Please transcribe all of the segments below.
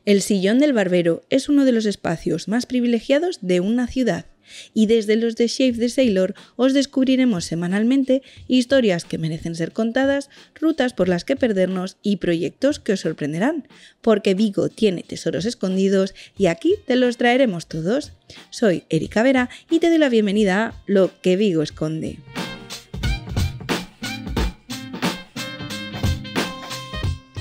El sillón del barbero es uno de los espacios más privilegiados de una ciudad y desde los The Shave the Sailor os descubriremos semanalmente historias que merecen ser contadas, rutas por las que perdernos y proyectos que os sorprenderán, porque Vigo tiene tesoros escondidos y aquí te los traeremos todos. Soy Erika Vera y te doy la bienvenida a Lo que Vigo esconde.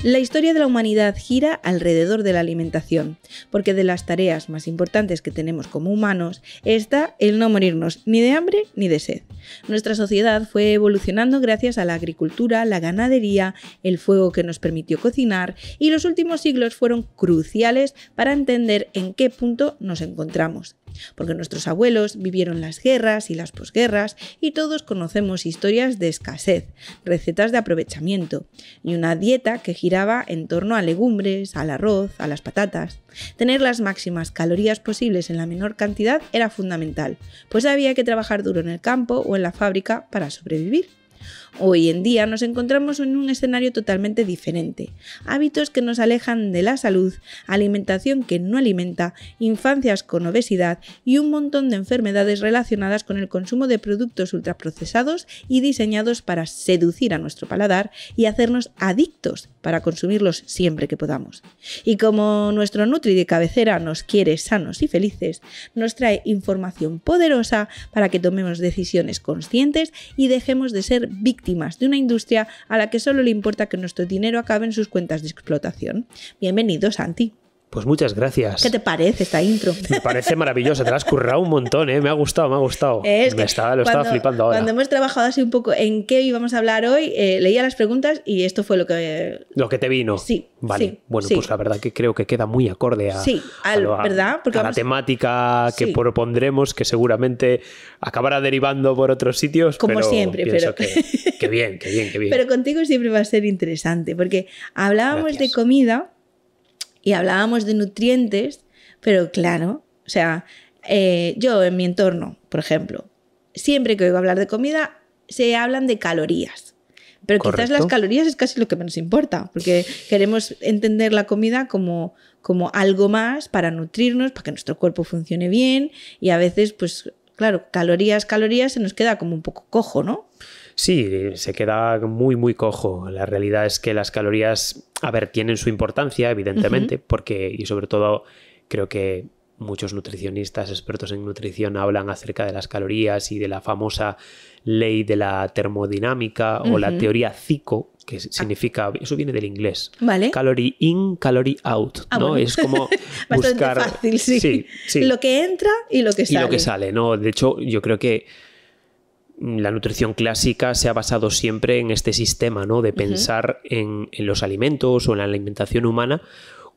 La historia de la humanidad gira alrededor de la alimentación, porque de las tareas más importantes que tenemos como humanos está el no morirnos ni de hambre ni de sed. Nuestra sociedad fue evolucionando gracias a la agricultura, la ganadería, el fuego que nos permitió cocinar y los últimos siglos fueron cruciales para entender en qué punto nos encontramos. Porque nuestros abuelos vivieron las guerras y las posguerras y todos conocemos historias de escasez, recetas de aprovechamiento y una dieta que giraba en torno a legumbres, al arroz, a las patatas. Tener las máximas calorías posibles en la menor cantidad era fundamental, pues había que trabajar duro en el campo o en la fábrica para sobrevivir. Hoy en día nos encontramos en un escenario totalmente diferente. Hábitos que nos alejan de la salud, alimentación que no alimenta, infancias con obesidad y un montón de enfermedades relacionadas con el consumo de productos ultraprocesados y diseñados para seducir a nuestro paladar y hacernos adictos para consumirlos siempre que podamos. Y como nuestro Nutri de cabecera nos quiere sanos y felices, nos trae información poderosa para que tomemos decisiones conscientes y dejemos de ser víctimas de una industria a la que solo le importa que nuestro dinero acabe en sus cuentas de explotación. Bienvenido, Santi. Pues muchas gracias. ¿Qué te parece esta intro? Me parece maravillosa, te la has currado un montón, ¿eh? Me ha gustado. Lo estaba flipando ahora. Cuando hemos trabajado así un poco en qué íbamos a hablar hoy, leía las preguntas y esto fue lo que... Lo que te vino. Sí. Vale, sí, bueno, sí. Pues la verdad que creo que queda muy acorde a, ¿verdad? Porque la temática que propondremos, que seguramente acabará derivando por otros sitios. Como pero siempre, pienso pero... que bien. Pero contigo siempre va a ser interesante, porque hablábamos de comida... Y hablábamos de nutrientes, pero claro, o sea, yo en mi entorno, por ejemplo, siempre que oigo hablar de comida, se hablan de calorías. Pero Correcto. Quizás las calorías es casi lo que menos importa, porque queremos entender la comida como algo más para nutrirnos, para que nuestro cuerpo funcione bien y a veces, pues claro, calorías, se nos queda como un poco cojo, ¿no? Sí, se queda muy cojo. La realidad es que las calorías, tienen su importancia, evidentemente, porque, y sobre todo, creo que muchos nutricionistas, expertos en nutrición, hablan acerca de las calorías y de la famosa ley de la termodinámica o la teoría CICO, que significa, eso viene del inglés, ¿vale? Calorie in, calorie out, ¿no? Bueno. Es como bastante buscar... fácil, sí. Lo que entra y lo que sale. Y lo que sale, ¿no? De hecho, yo creo que la nutrición clásica se ha basado siempre en este sistema, ¿no? De pensar en los alimentos o en la alimentación humana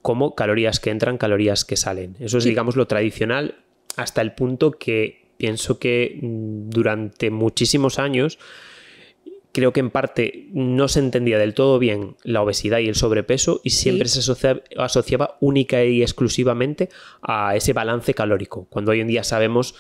como calorías que entran, calorías que salen. Eso es, digamos, lo tradicional, hasta el punto que pienso que durante muchísimos años creo que en parte no se entendía del todo bien la obesidad y el sobrepeso y siempre se asociaba única y exclusivamente a ese balance calórico, cuando hoy en día sabemos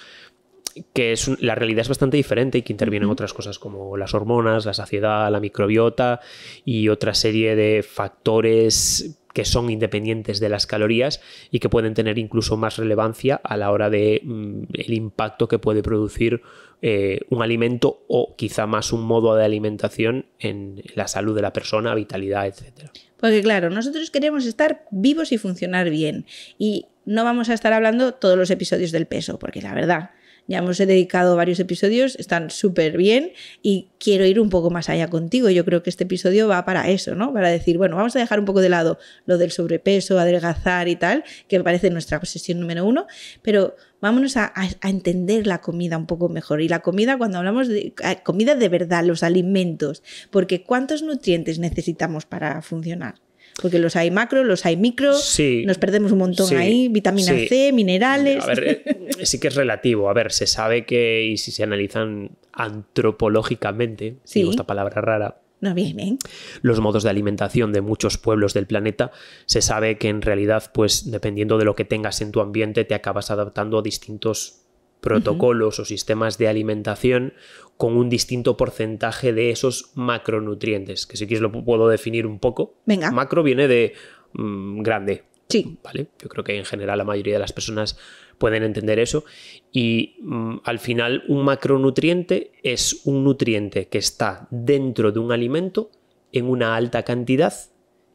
que la realidad es bastante diferente y que intervienen otras cosas como las hormonas, la saciedad, la microbiota y otra serie de factores que son independientes de las calorías y que pueden tener incluso más relevancia a la hora de el impacto que puede producir un alimento o quizá más un modo de alimentación en la salud de la persona, vitalidad, etc. Porque claro, nosotros queremos estar vivos y funcionar bien y no vamos a estar hablando todos los episodios del peso, porque la verdad... Ya hemos dedicado varios episodios, están súper bien y quiero ir un poco más allá contigo. Yo creo que este episodio va para eso, ¿no? Para decir, bueno, vamos a dejar un poco de lado lo del sobrepeso, adelgazar y tal, que me parece nuestra obsesión número 1, pero vámonos a entender la comida un poco mejor. Y la comida, cuando hablamos de comida de verdad, los alimentos, porque ¿cuántos nutrientes necesitamos para funcionar? Porque los hay macro, los hay micro, nos perdemos un montón ahí, vitamina C, minerales... A ver, sí que es relativo. A ver, se sabe que, y si se analizan antropológicamente, digo esta palabra rara, no, bien. Los modos de alimentación de muchos pueblos del planeta, se sabe que en realidad, pues dependiendo de lo que tengas en tu ambiente, te acabas adaptando a distintos protocolos o sistemas de alimentación con un distinto porcentaje de esos macronutrientes, que si quieres lo puedo definir un poco. Venga. Macro viene de grande, Sí. ¿Vale? Yo creo que en general la mayoría de las personas pueden entender eso. Y al final un macronutriente es un nutriente que está dentro de un alimento en una alta cantidad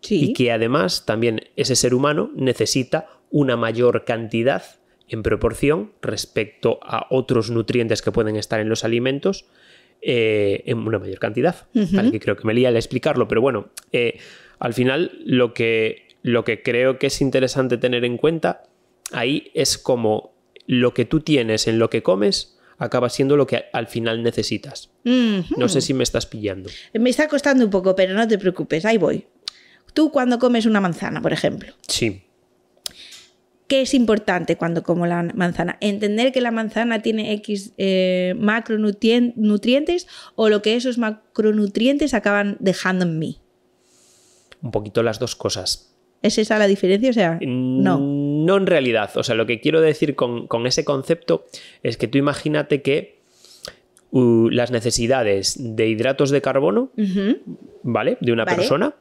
y que además también ese ser humano necesita una mayor cantidad en proporción respecto a otros nutrientes que pueden estar en los alimentos en una mayor cantidad. Vale, que creo que me lía al explicarlo, pero bueno, al final lo que creo que es interesante tener en cuenta ahí es como lo que tú tienes en lo que comes acaba siendo lo que al final necesitas. No sé si me estás pillando. Me está costando un poco, pero no te preocupes, ahí voy. Tú cuando comes una manzana, por ejemplo. Sí. ¿Qué es importante cuando como la manzana? ¿Entender que la manzana tiene X macronutrientes o lo que esos macronutrientes acaban dejando en mí? Un poquito las dos cosas. ¿Es esa la diferencia? O sea, no. No en realidad. O sea, lo que quiero decir con ese concepto es que tú imagínate que las necesidades de hidratos de carbono, ¿vale? De una persona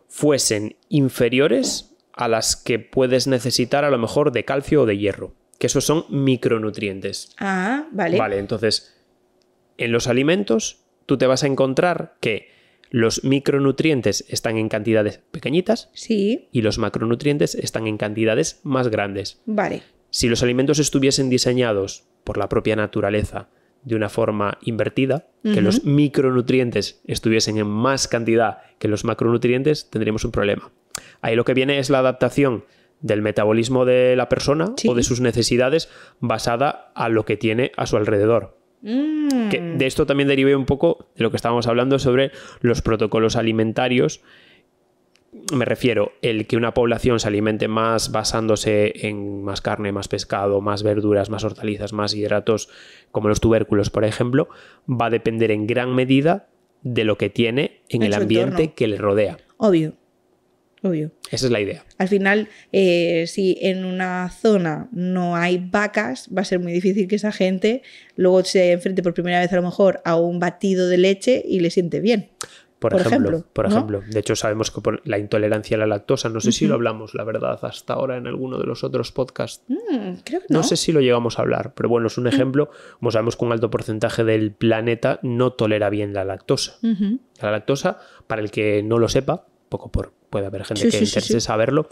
fuesen inferiores a las que puedes necesitar a lo mejor de calcio o de hierro, que esos son micronutrientes. Ah, vale. Vale, entonces, en los alimentos tú te vas a encontrar que los micronutrientes están en cantidades pequeñitas y los macronutrientes están en cantidades más grandes. Vale. Si los alimentos estuviesen diseñados por la propia naturaleza de una forma invertida, que los micronutrientes estuviesen en más cantidad que los macronutrientes, tendríamos un problema. Ahí lo que viene es la adaptación del metabolismo de la persona o de sus necesidades basada a lo que tiene a su alrededor. Que de esto también derivé un poco de lo que estábamos hablando sobre los protocolos alimentarios. Me refiero el que una población se alimente más basándose en más carne, más pescado, más verduras, más hortalizas, más hidratos, como los tubérculos, por ejemplo, va a depender en gran medida de lo que tiene en el ambiente que le rodea. Obvio. Esa es la idea. Al final, si en una zona no hay vacas, va a ser muy difícil que esa gente luego se enfrente por primera vez a lo mejor a un batido de leche y le siente bien. Por ejemplo. De hecho, sabemos que por la intolerancia a la lactosa, no sé si lo hablamos, la verdad, hasta ahora en alguno de los otros podcasts. Creo que no. No sé si lo llegamos a hablar, pero bueno, es un ejemplo. Como sabemos que un alto porcentaje del planeta no tolera bien la lactosa. La lactosa, para el que no lo sepa, puede haber gente que interese saberlo,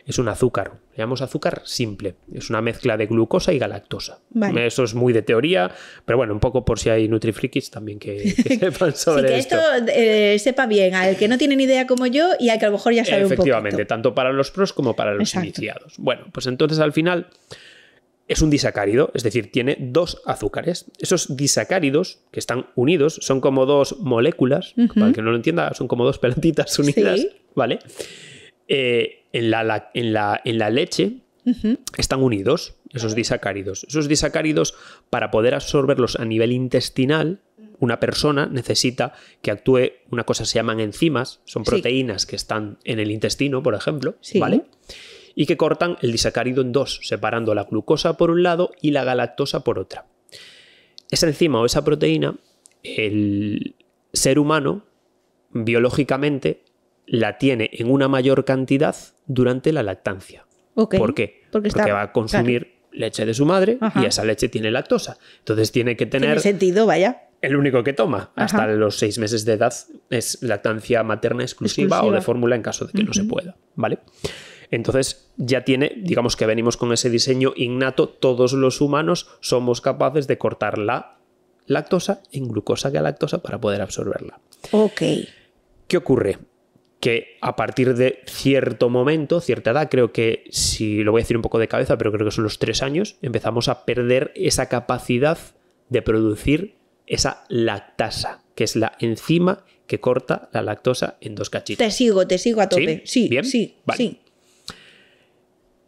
es un azúcar. Le llamamos azúcar simple. Es una mezcla de glucosa y galactosa. Vale. Eso es muy de teoría, pero bueno, un poco por si hay nutrifrikis también que sepan sobre esto. Que esto sepa bien al que no tiene ni idea como yo y al que a lo mejor ya sabe un poquito. Efectivamente, tanto para los pros como para los iniciados. Bueno, pues entonces al final es un disacárido, es decir, tiene dos azúcares. Esos disacáridos que están unidos son como dos moléculas, para el que no lo entienda, son como dos pelotitas unidas, ¿vale? En la leche están unidos esos disacáridos. Esos disacáridos, para poder absorberlos a nivel intestinal, una persona necesita que actúe una cosa que se llaman enzimas, son proteínas que están en el intestino, por ejemplo, ¿vale? Y que cortan el disacárido en dos, separando la glucosa por un lado y la galactosa por otra. Esa enzima o esa proteína, el ser humano, biológicamente, la tiene en una mayor cantidad durante la lactancia. ¿Por qué? Porque va a consumir leche de su madre y esa leche tiene lactosa. Entonces tiene que tener... Tiene sentido, vaya. El único que toma hasta los 6 meses de edad es lactancia materna exclusiva o de fórmula en caso de que no se pueda, ¿vale? Entonces ya tiene, digamos que venimos con ese diseño innato, todos los humanos somos capaces de cortar la lactosa en glucosa galactosa para poder absorberla. Ok. ¿Qué ocurre? Que a partir de cierto momento, cierta edad, creo que, si lo voy a decir un poco de cabeza, pero creo que son los 3 años, empezamos a perder esa capacidad de producir esa lactasa, que es la enzima que corta la lactosa en 2 cachitos. Te sigo a tope. ¿Sí? ¿Bien? Vale.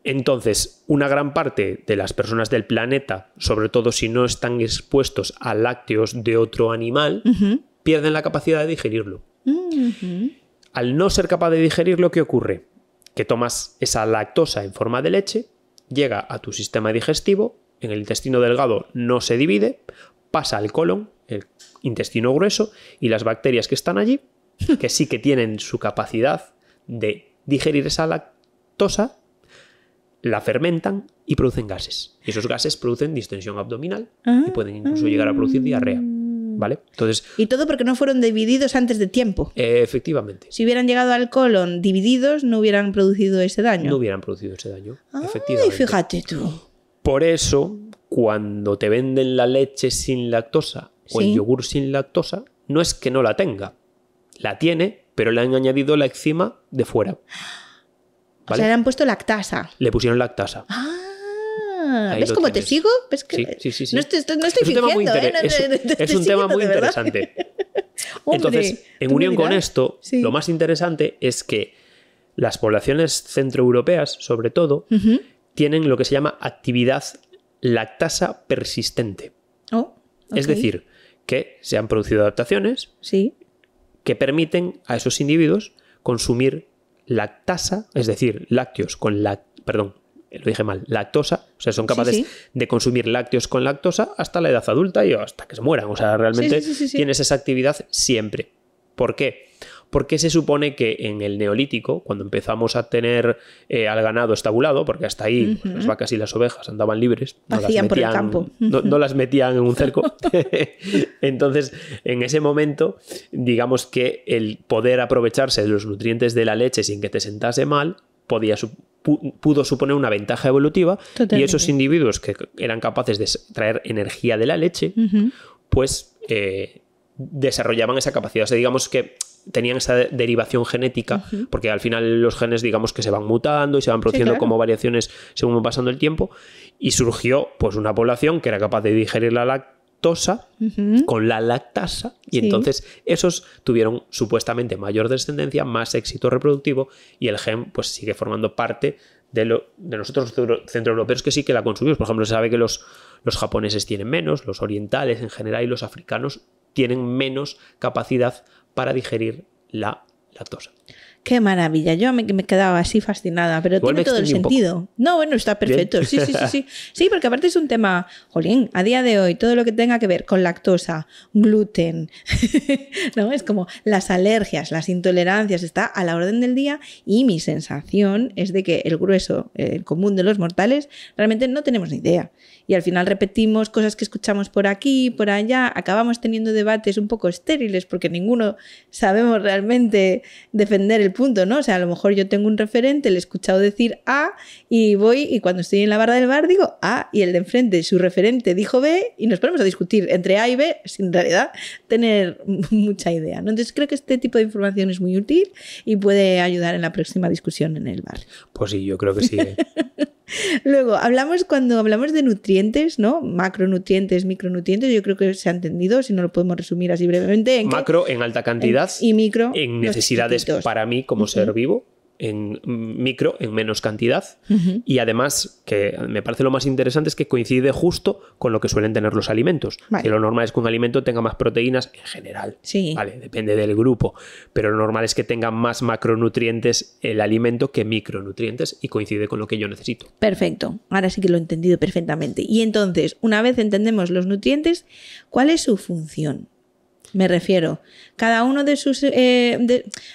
Entonces, una gran parte de las personas del planeta, sobre todo si no están expuestos a lácteos de otro animal, pierden la capacidad de digerirlo. Al no ser capaz de digerirlo, ¿qué ocurre? Que tomas esa lactosa en forma de leche, llega a tu sistema digestivo, en el intestino delgado no se divide, pasa al colon, el intestino grueso, y las bacterias que están allí, que sí que tienen su capacidad de digerir esa lactosa, la fermentan y producen gases. Y esos gases producen distensión abdominal y pueden incluso llegar a producir diarrea. ¿Vale? Entonces, y todo porque no fueron divididos antes de tiempo. Efectivamente. Si hubieran llegado al colon divididos, no hubieran producido ese daño. No hubieran producido ese daño. Ay, efectivamente. fíjate tú. Por eso, cuando te venden la leche sin lactosa o el yogur sin lactosa, no es que no la tenga. La tiene, pero le han añadido la enzima de fuera. ¿Vale? O sea, le han puesto lactasa. Le pusieron lactasa. Ahí ¿ves cómo te sigo? ¿Ves que sí. No estoy fingiendo, es un tema muy interesante. Entonces, en unión con esto, lo más interesante es que las poblaciones centroeuropeas, sobre todo, tienen lo que se llama actividad lactasa persistente. Es decir, que se han producido adaptaciones que permiten a esos individuos consumir lactasa, es decir, lácteos con lo dije mal, lactosa, o sea, son capaces de consumir lácteos con lactosa hasta la edad adulta y hasta que se mueran. O sea, realmente tienes esa actividad siempre. ¿Por qué? Porque se supone que en el Neolítico, cuando empezamos a tener al ganado estabulado, porque hasta ahí pues, las vacas y las ovejas andaban libres, hacían por el campo. No las metían en un cerco. Entonces, en ese momento, digamos que el poder aprovecharse de los nutrientes de la leche sin que te sentase mal, pudo suponer una ventaja evolutiva. Totalmente. Y esos individuos que eran capaces de traer energía de la leche, pues desarrollaban esa capacidad. O sea, digamos que tenían esa derivación genética, porque al final los genes, digamos que se van mutando y se van produciendo como variaciones según va pasando el tiempo, y surgió pues una población que era capaz de digerir la lactosa con la lactasa, y entonces esos tuvieron supuestamente mayor descendencia, más éxito reproductivo, y el gen pues sigue formando parte de nosotros centroeuropeos que sí que la consumimos. Por ejemplo, se sabe que los japoneses tienen menos, los orientales en general y los africanos tienen menos capacidad para digerir la lactosa. Qué maravilla, yo me quedaba así fascinada, pero igual tiene todo el sentido. No, bueno, está perfecto. Sí. Sí, porque aparte es un tema, jolín, a día de hoy, todo lo que tenga que ver con lactosa, gluten, ¿no? Es como las alergias, las intolerancias, está a la orden del día, y mi sensación es de que el grueso, el común de los mortales, realmente no tenemos ni idea. Y al final repetimos cosas que escuchamos por aquí, por allá, acabamos teniendo debates un poco estériles porque ninguno sabemos realmente defender el punto, ¿no? O sea, a lo mejor yo tengo un referente, le he escuchado decir A y voy y cuando estoy en la barra del bar digo A y el de enfrente, su referente, dijo B y nos ponemos a discutir entre A y B sin en realidad tener mucha idea, ¿no? Entonces creo que este tipo de información es muy útil y puede ayudar en la próxima discusión en el bar. Pues sí, yo creo que sí. Luego, cuando hablamos de nutrientes, ¿no? Macronutrientes, micronutrientes, yo creo que se ha entendido, si no lo podemos resumir así brevemente. Macro en alta cantidad y micro en necesidades para mí como ser vivo, en micro en menos cantidad, y además, que me parece lo más interesante, es que coincide justo con lo que suelen tener los alimentos. Que lo normal es que un alimento tenga más proteínas en general, ¿vale? Depende del grupo, pero lo normal es que tenga más macronutrientes el alimento que micronutrientes, y coincide con lo que yo necesito. Perfecto, ahora sí que lo he entendido perfectamente. Y entonces, una vez entendemos los nutrientes, ¿cuál es su función? Me refiero, cada uno de sus...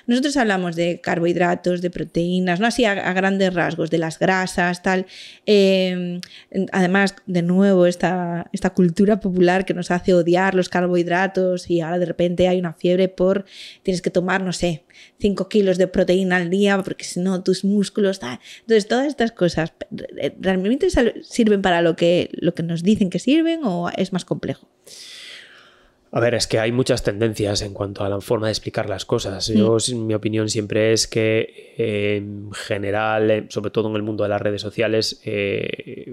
nosotros hablamos de carbohidratos, de proteínas, no así a grandes rasgos, de las grasas, tal. Además, de nuevo, esta cultura popular que nos hace odiar los carbohidratos, y ahora de repente hay una fiebre por tienes que tomar, no sé, 5 kilos de proteína al día porque si no tus músculos... Tal. Entonces, todas estas cosas, ¿realmente sirven para lo que nos dicen que sirven o es más complejo? A ver, es que hay muchas tendencias en cuanto a la forma de explicar las cosas. Yo, mi opinión siempre es que en general, sobre todo en el mundo de las redes sociales,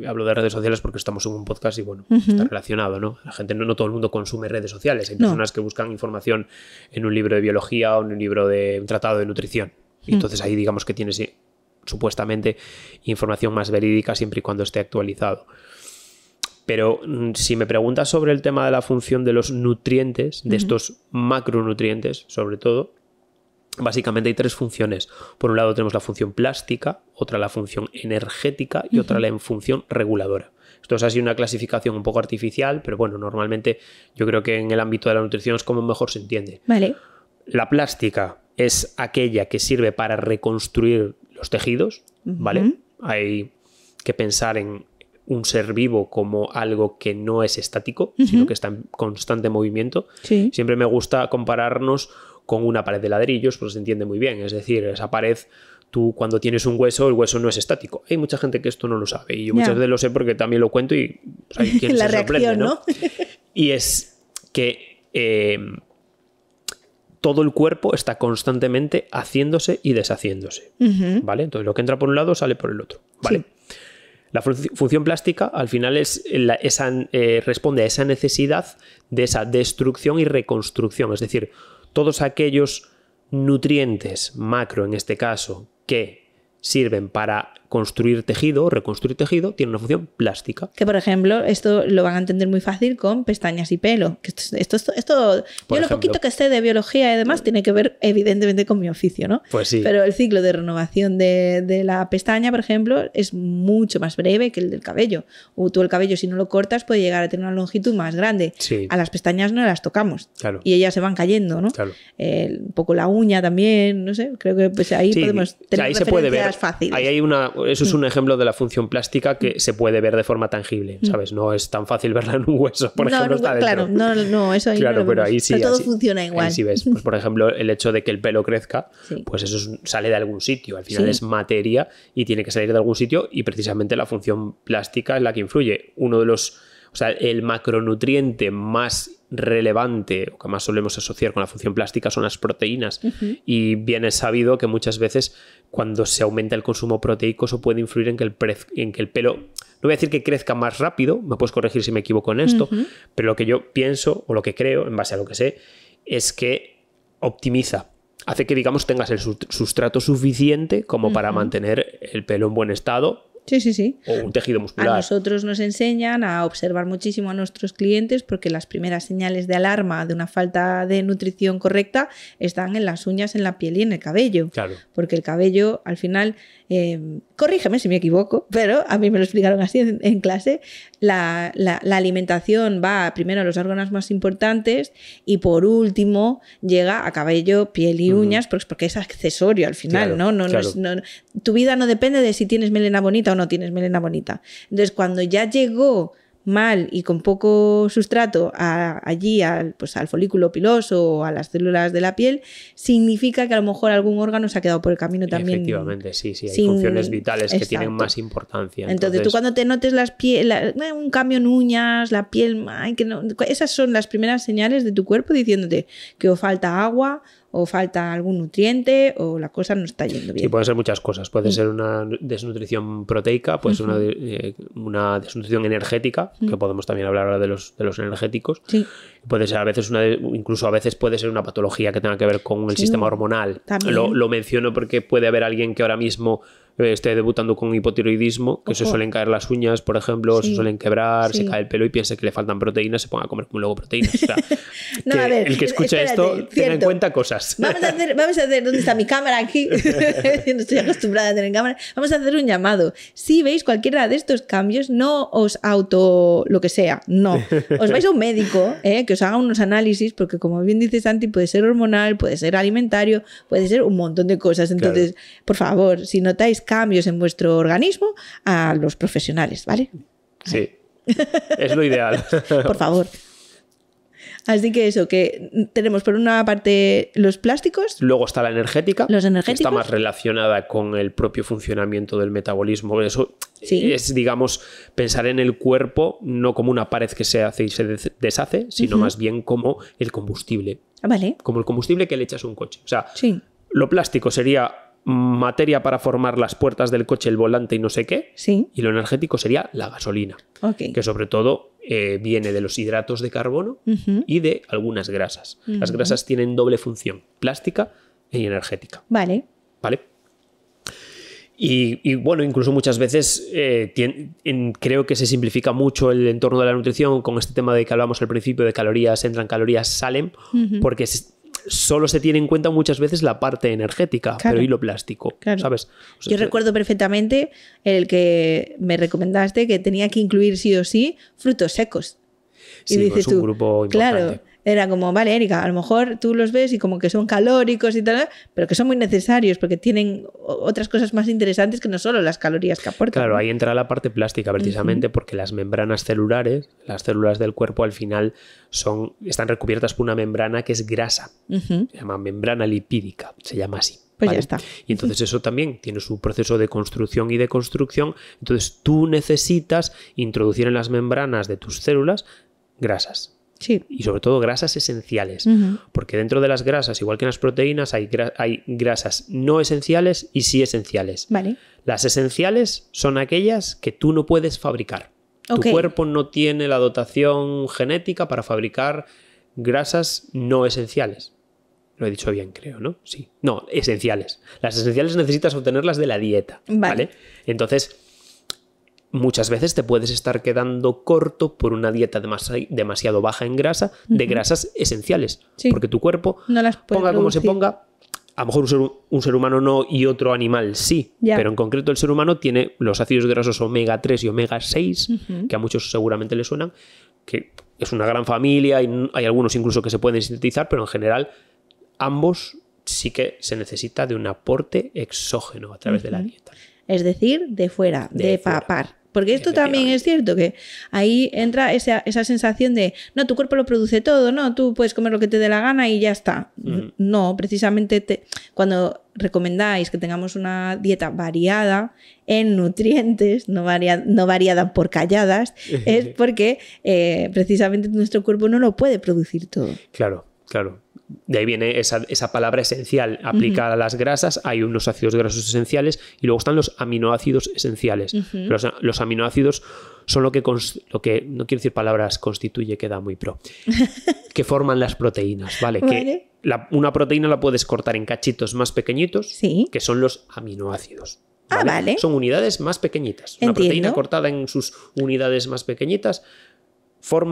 hablo de redes sociales porque estamos en un podcast y bueno, está relacionado, ¿no? La gente, no todo el mundo consume redes sociales. Hay personas que buscan información en un libro de biología o en un tratado de nutrición. Y entonces ahí digamos que tienes supuestamente información más verídica siempre y cuando esté actualizado. Pero si me preguntas sobre el tema de la función de los nutrientes, de estos macronutrientes sobre todo, básicamente hay 3 funciones. Por un lado tenemos la función plástica, otra la función energética y otra la función reguladora. Esto es así una clasificación un poco artificial, pero bueno, normalmente yo creo que en el ámbito de la nutrición es como mejor se entiende. Vale. La plástica es aquella que sirve para reconstruir los tejidos, ¿vale? Hay que pensar en un ser vivo como algo que no es estático, sino que está en constante movimiento. Sí. Siempre me gusta compararnos con una pared de ladrillos, pues se entiende muy bien. Es decir, esa pared, tú cuando tienes un hueso, el hueso no es estático. Hay mucha gente que esto no lo sabe y yo muchas veces lo sé porque también lo cuento y pues, hay quien la se sorprende, reacción, ¿no? Y es que todo el cuerpo está constantemente haciéndose y deshaciéndose, ¿vale? Entonces lo que entra por un lado sale por el otro, ¿vale? Sí. La función plástica al final responde a esa necesidad de esa destrucción y reconstrucción, es decir, todos aquellos nutrientes macro en este caso que sirven para construir tejido o reconstruir tejido tienen una función plástica. Que por ejemplo, esto lo van a entender muy fácil con pestañas y pelo. Que esto yo lo poquito que sé de biología y demás tiene que ver evidentemente con mi oficio, ¿no? Pues sí. Pero el ciclo de renovación de la pestaña, por ejemplo, es mucho más breve que el del cabello. O tú el cabello, si no lo cortas, puede llegar a tener una longitud más grande. Sí. A las pestañas no las tocamos. Claro. Y ellas se van cayendo, ¿no? Claro. Un poco la uña también, no sé. Creo que pues ahí podemos tener ahí se puede ver. Fáciles. Ahí hay eso es un ejemplo de la función plástica que se puede ver de forma tangible, ¿sabes? No es tan fácil verla en un hueso, por ejemplo, está dentro. Claro, no, eso ahí claro, no lo pero vemos. ahí sí. Pero todo así, funciona igual. Ahí sí ves. Pues, por ejemplo, el hecho de que el pelo crezca, pues eso sale de algún sitio. Al final es materia y tiene que salir de algún sitio y precisamente la función plástica es la que influye. O sea, el macronutriente más relevante o que más solemos asociar con la función plástica son las proteínas. Y bien es sabido que muchas veces cuando se aumenta el consumo proteico eso puede influir en que el pelo, no voy a decir que crezca más rápido, me puedes corregir si me equivoco en esto, pero lo que yo pienso o lo que creo en base a lo que sé es que optimiza, hace que digamos tengas el sustrato suficiente como para mantener el pelo en buen estado. Sí. O un tejido muscular. A nosotros nos enseñan a observar muchísimo a nuestros clientes porque las primeras señales de alarma de una falta de nutrición correcta están en las uñas, en la piel y en el cabello. Claro. Porque el cabello, al final, corrígeme si me equivoco, pero a mí me lo explicaron así en clase, la alimentación va primero a los órganos más importantes y por último llega a cabello, piel y uñas, porque es accesorio al final, claro, ¿no? Claro. Tu vida no depende de si tienes melena bonita o no tienes melena bonita. Entonces, cuando ya llegó mal y con poco sustrato allí al folículo piloso o a las células de la piel, significa que a lo mejor algún órgano se ha quedado por el camino también. Efectivamente, sí, hay funciones vitales que tienen más importancia. Entonces tú cuando te notes un cambio en uñas, la piel, esas son las primeras señales de tu cuerpo diciéndote que o falta agua o falta algún nutriente o la cosa no está yendo bien. Sí, pueden ser muchas cosas. Puede ser una desnutrición proteica, puede ser una desnutrición energética, que podemos también hablar ahora de los energéticos. Sí. Puede ser incluso a veces puede ser una patología que tenga que ver con el sistema hormonal. Lo menciono porque puede haber alguien que ahora mismo esté debutando con hipotiroidismo, que se suelen caer las uñas, por ejemplo, se suelen quebrar, se cae el pelo y piense que le faltan proteínas, se ponga a comer luego proteínas. O sea, el que escucha esto tenga en cuenta cosas. Vamos a hacer, ¿dónde está mi cámara aquí? No estoy acostumbrada a tener cámara. Vamos a hacer un llamado. Si veis cualquiera de estos cambios, no os lo que sea, no. Os vais a un médico que os haga unos análisis, porque como bien dice Santi, puede ser hormonal, puede ser alimentario, puede ser un montón de cosas. Entonces, por favor, si notáis cambios en vuestro organismo, a los profesionales, ¿vale? Sí, es lo ideal. Por favor. Así que eso, que tenemos por una parte los plásticos. Luego está la energética. Los energéticos. Que está más relacionada con el propio funcionamiento del metabolismo. Eso es, digamos, pensar en el cuerpo no como una pared que se hace y se deshace, sino más bien como el combustible. Vale. Como el combustible que le echas a un coche. O sea, lo plástico sería materia para formar las puertas del coche, el volante y no sé qué. Sí. Y lo energético sería la gasolina. Okay. Que sobre todo viene de los hidratos de carbono y de algunas grasas. Las grasas tienen doble función, plástica y energética. Vale. Y bueno, incluso muchas veces creo que se simplifica mucho el entorno de la nutrición con este tema de que hablamos al principio de calorías entran, calorías salen, porque solo se tiene en cuenta muchas veces la parte energética, pero y lo plástico, ¿sabes? O sea, yo recuerdo perfectamente el que me recomendaste que tenía que incluir sí o sí frutos secos. Sí, y dices es un grupo importante. Claro, Era como, vale, Erika, a lo mejor tú los ves y como que son calóricos y tal, pero que son muy necesarios porque tienen otras cosas más interesantes que no solo las calorías que aportan. Claro, ¿no? ahí entra la parte plástica precisamente porque las membranas celulares, las células del cuerpo al final están recubiertas por una membrana que es grasa. Se llama membrana lipídica, se llama así. Pues ¿vale? ya está. Y entonces eso también tiene su proceso de construcción y de construcción. Entonces tú necesitas introducir en las membranas de tus células grasas. Sí. Y sobre todo grasas esenciales. Porque dentro de las grasas, igual que en las proteínas, hay grasas no esenciales y sí esenciales. Vale. Las esenciales son aquellas que tú no puedes fabricar. Tu cuerpo no tiene la dotación genética para fabricar grasas no esenciales. Lo he dicho bien, creo, ¿no? Sí. No, esenciales. Las esenciales necesitas obtenerlas de la dieta. ¿Vale? Entonces, muchas veces te puedes estar quedando corto por una dieta demasiado baja en grasa de grasas esenciales. Sí. Porque tu cuerpo, no las puede ponga producir. como se ponga, a lo mejor un ser humano no y otro animal sí. Ya. Pero en concreto el ser humano tiene los ácidos grasos omega 3 y omega 6, que a muchos seguramente les suenan, que es una gran familia y hay algunos incluso que se pueden sintetizar, pero en general ambos sí que se necesita de un aporte exógeno a través de la dieta. Es decir, de fuera, de papar. Porque esto también es cierto, que ahí entra esa sensación de, no, tu cuerpo lo produce todo, no, tú puedes comer lo que te dé la gana y ya está. No, precisamente cuando recomendáis que tengamos una dieta variada en nutrientes, no variada por calladas, es porque precisamente nuestro cuerpo no lo puede producir todo. Claro, claro. De ahí viene esa palabra esencial aplicada a las grasas. Hay unos ácidos grasos esenciales y luego están los aminoácidos esenciales. Los aminoácidos son lo que no quiero decir palabras constituye, queda muy pro, que forman las proteínas, ¿vale? Que una proteína la puedes cortar en cachitos más pequeñitos, ¿sí? Que son los aminoácidos. ¿Vale? Ah, vale. Son unidades más pequeñitas. Una proteína cortada en sus unidades más pequeñitas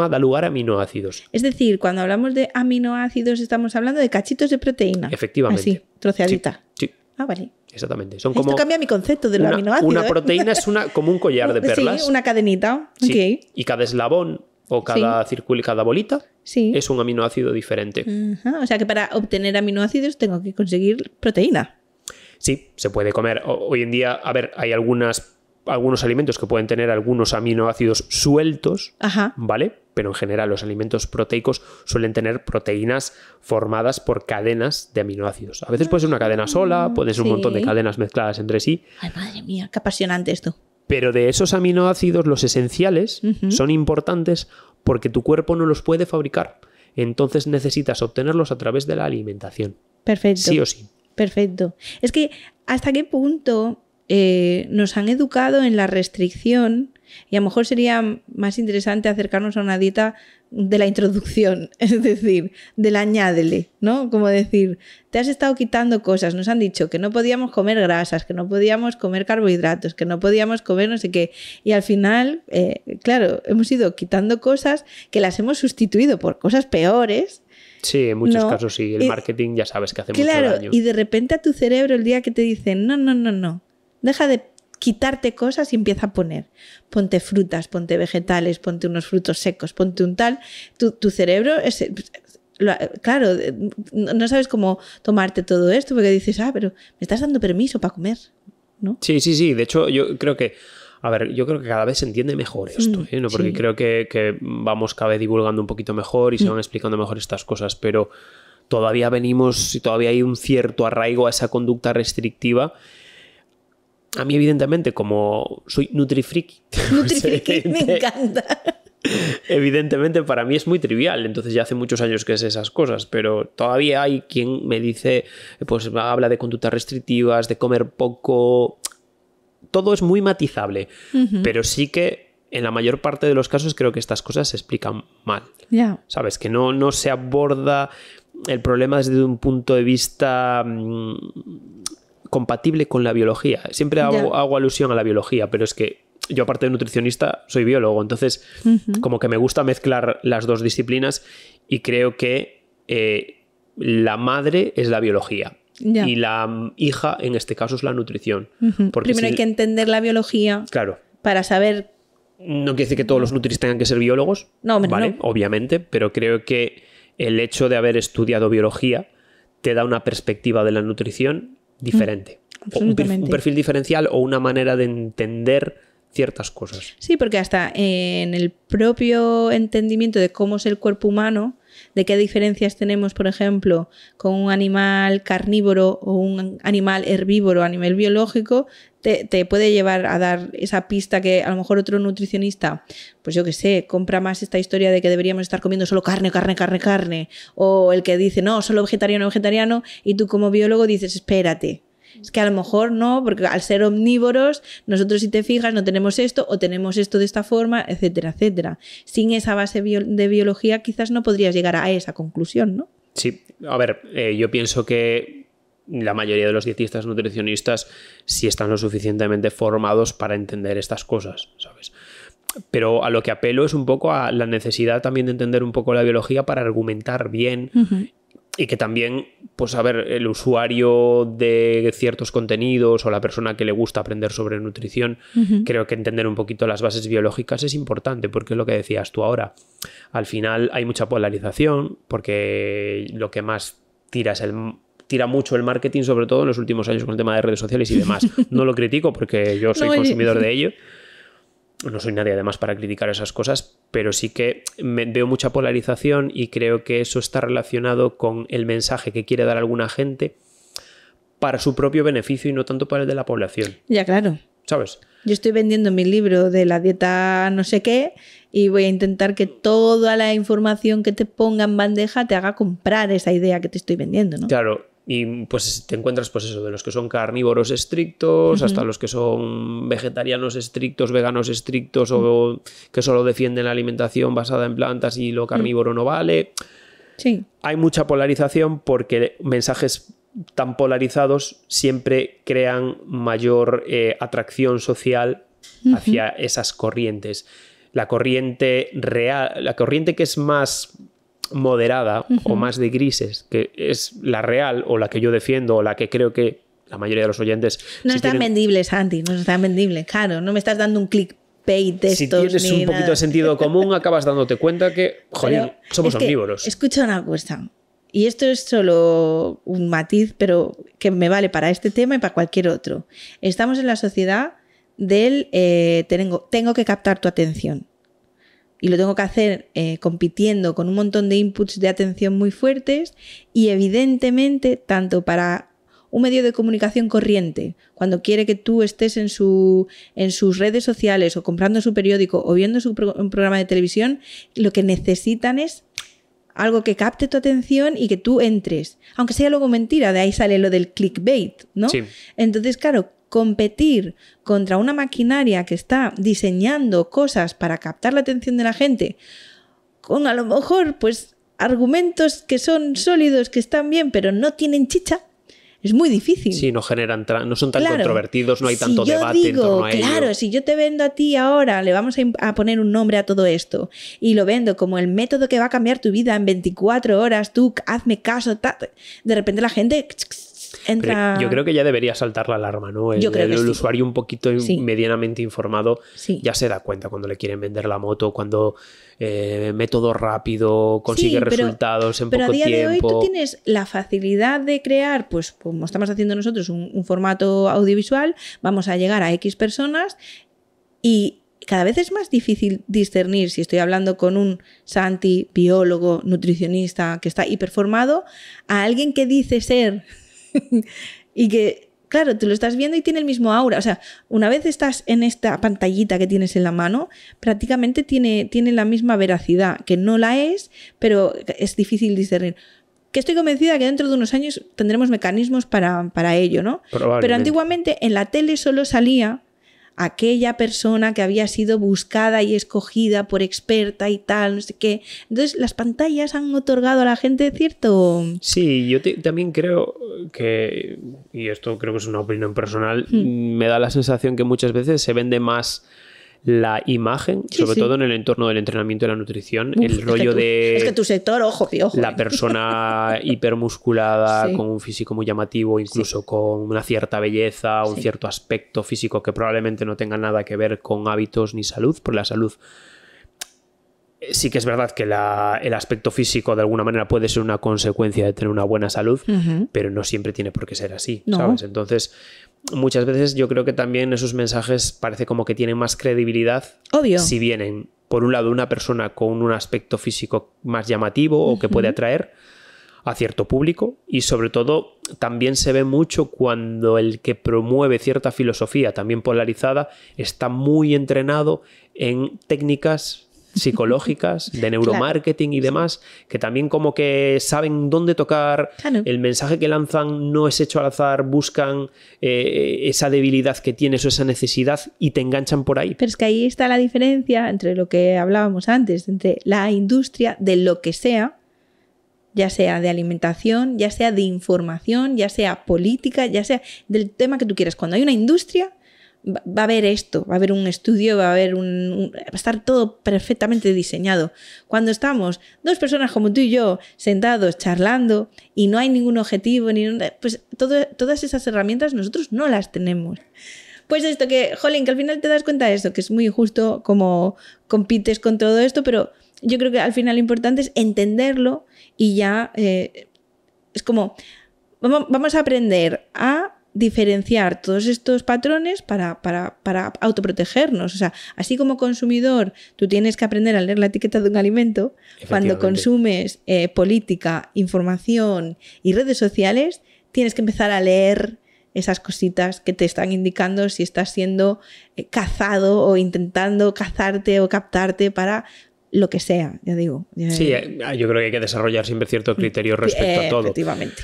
da lugar a aminoácidos. Es decir, cuando hablamos de aminoácidos estamos hablando de cachitos de proteína. Efectivamente. Así, troceadita. Sí. Ah, vale. Exactamente. Son Esto cambia mi concepto del aminoácido. Una proteína es como un collar de perlas. Sí, una cadenita. Sí. Okay. Y cada eslabón o cada círculo y cada bolita es un aminoácido diferente. O sea que para obtener aminoácidos tengo que conseguir proteína. Sí, se puede comer. Hoy en día, a ver, hay algunos alimentos que pueden tener algunos aminoácidos sueltos, ¿vale? Pero en general los alimentos proteicos suelen tener proteínas formadas por cadenas de aminoácidos. A veces puede ser una cadena sola, puede ser un montón de cadenas mezcladas entre sí. Ay, madre mía, qué apasionante esto. Pero de esos aminoácidos, los esenciales son importantes porque tu cuerpo no los puede fabricar. Entonces necesitas obtenerlos a través de la alimentación. Perfecto. Sí o sí. Perfecto. Es que ¿hasta qué punto nos han educado en la restricción? Y a lo mejor sería más interesante acercarnos a una dieta de la introducción, es decir, del añádele, ¿no? Como decir, te has estado quitando cosas, nos han dicho que no podíamos comer grasas, que no podíamos comer carbohidratos, que no podíamos comer no sé qué, y al final, claro, hemos ido quitando cosas que las hemos sustituido por cosas peores. Sí, en muchos casos sí, el marketing ya sabes que hace mucho daño. Y de repente a tu cerebro el día que te dicen, no, deja de quitarte cosas y empieza a poner. Ponte frutas, ponte vegetales, ponte unos frutos secos, ponte un tal. Tu cerebro, claro, no sabes cómo tomarte todo esto porque dices, pero me estás dando permiso para comer, ¿no? Sí. De hecho, yo creo que cada vez se entiende mejor esto, ¿no? Porque creo que vamos cada vez divulgando un poquito mejor y se van explicando mejor estas cosas, pero todavía venimos y todavía hay un cierto arraigo a esa conducta restrictiva. A mí, evidentemente, como soy nutrifriki, me encanta. Evidentemente, para mí es muy trivial. Entonces ya hace muchos años que sé esas cosas, pero todavía hay quien me dice, pues habla de conductas restrictivas, de comer poco. Todo es muy matizable, pero sí que en la mayor parte de los casos creo que estas cosas se explican mal. ¿Sabes? Que no se aborda el problema desde un punto de vista compatible con la biología. Siempre hago alusión a la biología, pero es que yo, aparte de nutricionista, soy biólogo, entonces como que me gusta mezclar las dos disciplinas y creo que la madre es la biología y la hija, en este caso, es la nutrición. Porque primero hay que entender la biología para saber... No quiere decir que todos los nutris tengan que ser biólogos, no, ¿vale? Obviamente, pero creo que el hecho de haber estudiado biología te da una perspectiva de la nutrición diferente. O un perfil diferencial o una manera de entender ciertas cosas. Sí, porque hasta en el propio entendimiento de cómo es el cuerpo humano, de qué diferencias tenemos, por ejemplo, con un animal carnívoro o un animal herbívoro a nivel biológico, te puede llevar a dar esa pista que a lo mejor otro nutricionista, pues yo qué sé, compra más esta historia de que deberíamos estar comiendo solo carne, o el que dice, no, solo vegetariano, y tú como biólogo dices, espérate. Es que a lo mejor no, porque al ser omnívoros, nosotros si te fijas no tenemos esto o tenemos esto de esta forma, etcétera, etcétera. Sin esa base de biología quizás no podrías llegar a esa conclusión, ¿no? Sí, a ver, yo pienso que la mayoría de los dietistas nutricionistas sí están lo suficientemente formados para entender estas cosas, ¿sabes? Pero a lo que apelo es un poco a la necesidad también de entender un poco la biología para argumentar bien. Y que también, pues a ver, el usuario de ciertos contenidos o la persona que le gusta aprender sobre nutrición, creo que entender un poquito las bases biológicas es importante, porque es lo que decías tú ahora. Al final hay mucha polarización, porque lo que más tira mucho el marketing, sobre todo en los últimos años con el tema de redes sociales y demás. No lo critico porque yo soy consumidor de ello. No soy nadie además para criticar esas cosas, pero sí que veo mucha polarización y creo que eso está relacionado con el mensaje que quiere dar alguna gente para su propio beneficio y no tanto para el de la población. Ya, claro. ¿Sabes? Yo estoy vendiendo mi libro de la dieta no sé qué y voy a intentar que toda la información que te ponga en bandeja te haga comprar esa idea que te estoy vendiendo, ¿no? Claro. Y pues te encuentras pues eso, de los que son carnívoros estrictos hasta los que son vegetarianos estrictos, veganos estrictos o que solo defienden la alimentación basada en plantas y lo carnívoro no vale. Sí. Hay mucha polarización porque mensajes tan polarizados siempre crean mayor atracción social hacia esas corrientes. La corriente real, la corriente que es más moderada o más de grises, que es la real o la que yo defiendo o la que creo que la mayoría de los oyentes... No es tan vendible, Santi, no es tan vendible. Claro, no me estás dando un clickbait de si estos. Si tienes un poquito de sentido común, acabas dándote cuenta que, joder, somos omnívoros. Escucha una cosa, y esto es solo un matiz, pero que me vale para este tema y para cualquier otro. Estamos en la sociedad del tengo que captar tu atención. Y lo tengo que hacer compitiendo con un montón de inputs de atención muy fuertes y evidentemente tanto para un medio de comunicación corriente, cuando quiere que tú estés en sus redes sociales o comprando su periódico o viendo un programa de televisión, lo que necesitan es algo que capte tu atención y que tú entres. Aunque sea luego mentira, de ahí sale lo del clickbait, ¿no? Sí. Entonces, claro, competir contra una maquinaria que está diseñando cosas para captar la atención de la gente con a lo mejor pues argumentos que son sólidos, que están bien, pero no tienen chicha, es muy difícil. Sí, no son tan controvertidos, no hay tanto debate en torno a ello. Claro, si yo te vendo a ti ahora, le vamos a poner un nombre a todo esto y lo vendo como el método que va a cambiar tu vida en 24 horas, tú hazme caso, de repente la gente... entra... Pero yo creo que ya debería saltar la alarma, ¿no? El usuario un poquito medianamente informado ya se da cuenta cuando le quieren vender la moto, cuando método rápido, consigue resultados en poco tiempo. Pero a día de hoy tú tienes la facilidad de crear, pues como estamos haciendo nosotros, un formato audiovisual, vamos a llegar a X personas y cada vez es más difícil discernir si estoy hablando con un Santi, biólogo, nutricionista, que está hiperformado, a alguien que dice ser... y que, claro, tú lo estás viendo y tiene el mismo aura. O sea, una vez estás en esta pantallita que tienes en la mano, prácticamente tiene la misma veracidad, que no la es, pero es difícil discernir. Que estoy convencida que dentro de unos años tendremos mecanismos para ello, ¿no? Pero antiguamente en la tele solo salía aquella persona que había sido buscada y escogida por experta y tal, no sé qué. Entonces, las pantallas han otorgado a la gente cierto... Sí, yo también creo que, y esto creo que es una opinión personal, me da la sensación que muchas veces se vende más la imagen, sobre todo en el entorno del entrenamiento y la nutrición, el rollo de... Es que tu sector, ojo, piojo. La persona hipermusculada, con un físico muy llamativo, incluso con una cierta belleza, un cierto aspecto físico que probablemente no tenga nada que ver con hábitos ni salud, porque la salud Sí que es verdad que el aspecto físico de alguna manera puede ser una consecuencia de tener una buena salud, pero no siempre tiene por qué ser así, ¿sabes? Entonces, muchas veces yo creo que también esos mensajes parece como que tienen más credibilidad. Obvio. Si vienen, por un lado, una persona con un aspecto físico más llamativo o que puede atraer a cierto público, y sobre todo también se ve mucho cuando el que promueve cierta filosofía también polarizada está muy entrenado en técnicas psicológicas, de neuromarketing y demás, que también como que saben dónde tocar, el mensaje que lanzan no es hecho al azar, buscan esa debilidad que tienes o esa necesidad y te enganchan por ahí. Pero es que ahí está la diferencia entre lo que hablábamos antes, entre la industria de lo que sea, ya sea de alimentación, ya sea de información, ya sea política, ya sea del tema que tú quieras. Cuando hay una industria, va a haber esto, va a haber un estudio, va a haber va a estar todo perfectamente diseñado. Cuando estamos dos personas como tú y yo sentados charlando y no hay ningún objetivo, pues todas esas herramientas nosotros no las tenemos. Pues esto que, jolín, que al final te das cuenta de esto, que es muy injusto como compites con todo esto, pero yo creo que al final lo importante es entenderlo y ya es como vamos a aprender a diferenciar todos estos patrones para autoprotegernos. O sea, así como consumidor tú tienes que aprender a leer la etiqueta de un alimento, cuando consumes política, información y redes sociales, tienes que empezar a leer esas cositas que te están indicando si estás siendo cazado o intentando cazarte o captarte para lo que sea, ya digo. Sí, yo creo que hay que desarrollar siempre cierto criterio respecto a todo. Efectivamente.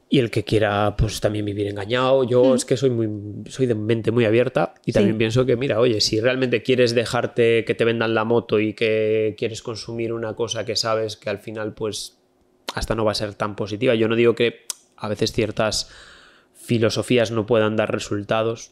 Y el que quiera pues también vivir engañado. Yo es que soy de mente muy abierta y también pienso que, mira, oye, si realmente quieres dejarte que te vendan la moto y que quieres consumir una cosa que sabes que al final pues hasta no va a ser tan positiva. Yo no digo que a veces ciertas filosofías no puedan dar resultados,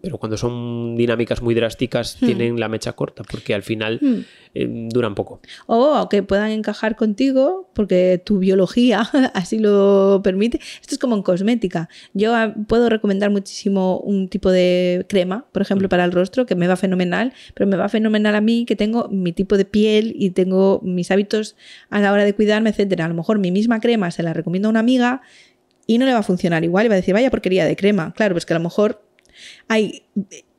pero cuando son dinámicas muy drásticas tienen la mecha corta porque al final duran poco. O que puedan encajar contigo porque tu biología así lo permite. Esto es como en cosmética. Yo puedo recomendar muchísimo un tipo de crema, por ejemplo, para el rostro, que me va fenomenal, pero me va fenomenal a mí que tengo mi tipo de piel y tengo mis hábitos a la hora de cuidarme, etcétera. A lo mejor mi misma crema se la recomiendo a una amiga y no le va a funcionar igual y va a decir, vaya porquería de crema. Claro, pues que a lo mejor hay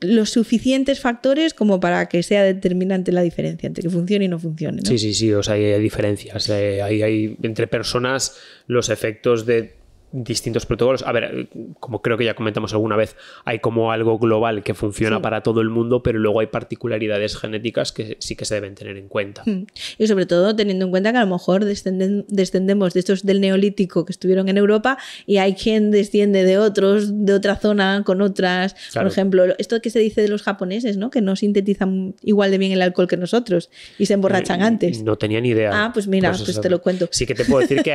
los suficientes factores como para que sea determinante la diferencia entre que funcione y no funcione, ¿no? Sí, o sea, hay diferencias. Hay entre personas los efectos de distintos protocolos. A ver, como creo que ya comentamos alguna vez, hay como algo global que funciona para todo el mundo, pero luego hay particularidades genéticas que sí que se deben tener en cuenta. Y sobre todo teniendo en cuenta que a lo mejor descendemos de estos del Neolítico que estuvieron en Europa y hay quien desciende de otros, de otra zona con otras. Claro. Por ejemplo, esto que se dice de los japoneses, ¿no? Que no sintetizan igual de bien el alcohol que nosotros y se emborrachan antes. No tenía ni idea. Ah, pues mira, pues te lo cuento. Sí que te puedo decir que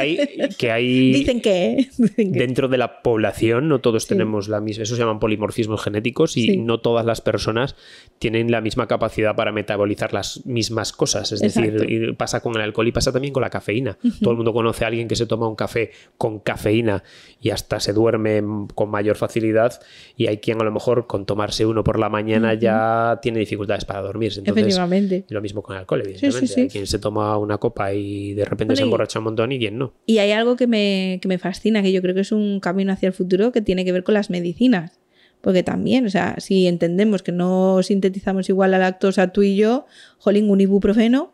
hay Dicen que dentro de la población no todos tenemos la misma, eso se llaman polimorfismos genéticos y no todas las personas tienen la misma capacidad para metabolizar las mismas cosas, es decir, pasa con el alcohol y pasa también con la cafeína. Todo el mundo conoce a alguien que se toma un café con cafeína y hasta se duerme con mayor facilidad, y hay quien a lo mejor con tomarse uno por la mañana ya tiene dificultades para dormirse. Entonces, efectivamente. Lo mismo con el alcohol, evidentemente. Hay quien se toma una copa y de repente se emborracha un montón y quien no. Y hay algo que me fascina, que yo creo que es un camino hacia el futuro que tiene que ver con las medicinas. Porque también, o sea, si entendemos que no sintetizamos igual la lactosa tú y yo, jolín, un ibuprofeno,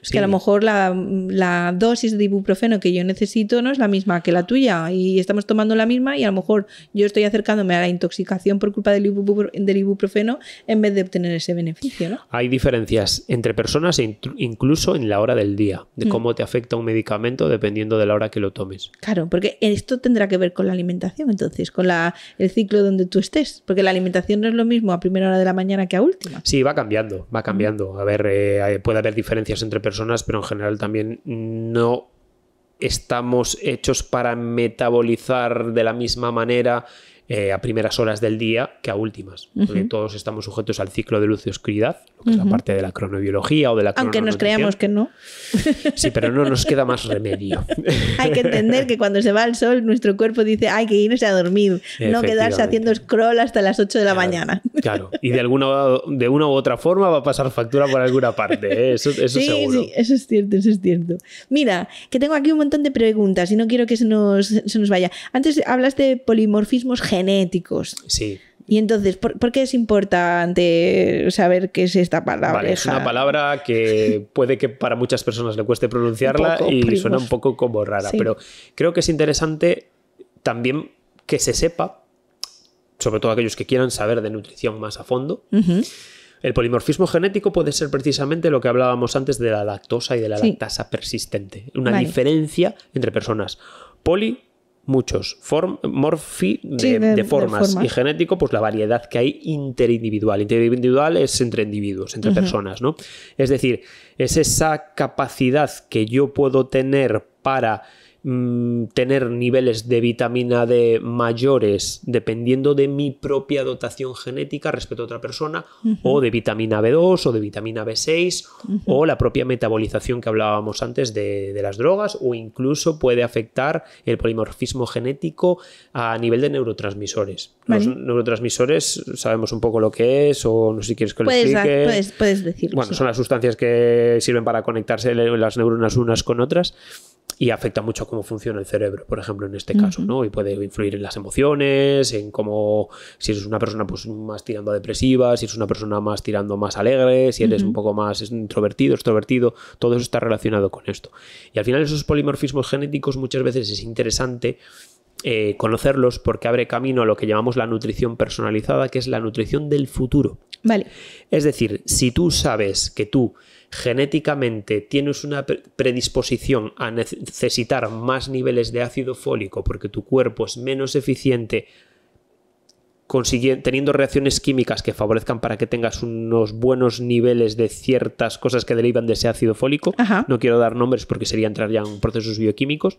es que a lo mejor la dosis de ibuprofeno que yo necesito no es la misma que la tuya y estamos tomando la misma y a lo mejor yo estoy acercándome a la intoxicación por culpa del ibuprofeno en vez de obtener ese beneficio, ¿no? Hay diferencias entre personas e incluso en la hora del día, de cómo te afecta un medicamento dependiendo de la hora que lo tomes. Claro, porque esto tendrá que ver con la alimentación, entonces, con el ciclo donde tú estés, porque la alimentación no es lo mismo a primera hora de la mañana que a última. Sí, va cambiando. A ver, puede haber diferencias entre personas, pero en general también no estamos hechos para metabolizar de la misma manera a primeras horas del día que a últimas. Porque todos estamos sujetos al ciclo de luz y oscuridad, lo que es la parte de la cronobiología o de la Aunque nos creamos que no. Sí, pero no nos queda más remedio. Hay que entender que cuando se va el sol, nuestro cuerpo dice hay que irse a dormir, no quedarse haciendo scroll hasta las 8 de la mañana. Claro, y de una u otra forma va a pasar factura por alguna parte, ¿eh? Eso sí, seguro. Sí, eso es cierto, eso es cierto. Mira, que tengo aquí un montón de preguntas y no quiero que se nos vaya. Antes hablaste de polimorfismos genéticos. Sí. Y entonces, ¿por qué es importante saber qué es esta palabra? Vale, es una palabra que puede que para muchas personas le cueste pronunciarla suena un poco como rara, pero creo que es interesante también que se sepa, sobre todo aquellos que quieran saber de nutrición más a fondo. El polimorfismo genético puede ser precisamente lo que hablábamos antes de la lactosa y de la lactasa persistente. Una diferencia entre personas. Muchos. Morfi de formas. Y genético, pues la variedad que hay interindividual. Interindividual es entre individuos, entre personas, ¿no? Es decir, es esa capacidad que yo puedo tener para tener niveles de vitamina D mayores dependiendo de mi propia dotación genética respecto a otra persona, o de vitamina B2 o de vitamina B6, o la propia metabolización que hablábamos antes de las drogas, o incluso puede afectar el polimorfismo genético a nivel de neurotransmisores. Los neurotransmisores sabemos un poco lo que es, o no sé si quieres que lo explique. Puedes decirlo. Bueno, son las sustancias que sirven para conectarse las neuronas unas con otras. Y afecta mucho a cómo funciona el cerebro, por ejemplo, en este caso, ¿no? Y puede influir en las emociones, en cómo, si eres una persona pues más tirando a depresiva, si eres una persona más tirando más alegre, si eres un poco más introvertido, extrovertido, todo eso está relacionado con esto. Y al final esos polimorfismos genéticos muchas veces es interesante conocerlos porque abre camino a lo que llamamos la nutrición personalizada, que es la nutrición del futuro. Vale. Es decir, si tú sabes que tú genéticamente tienes una predisposición a necesitar más niveles de ácido fólico porque tu cuerpo es menos eficiente teniendo reacciones químicas que favorezcan para que tengas unos buenos niveles de ciertas cosas que derivan de ese ácido fólico, no quiero dar nombres porque sería entrar ya en procesos bioquímicos,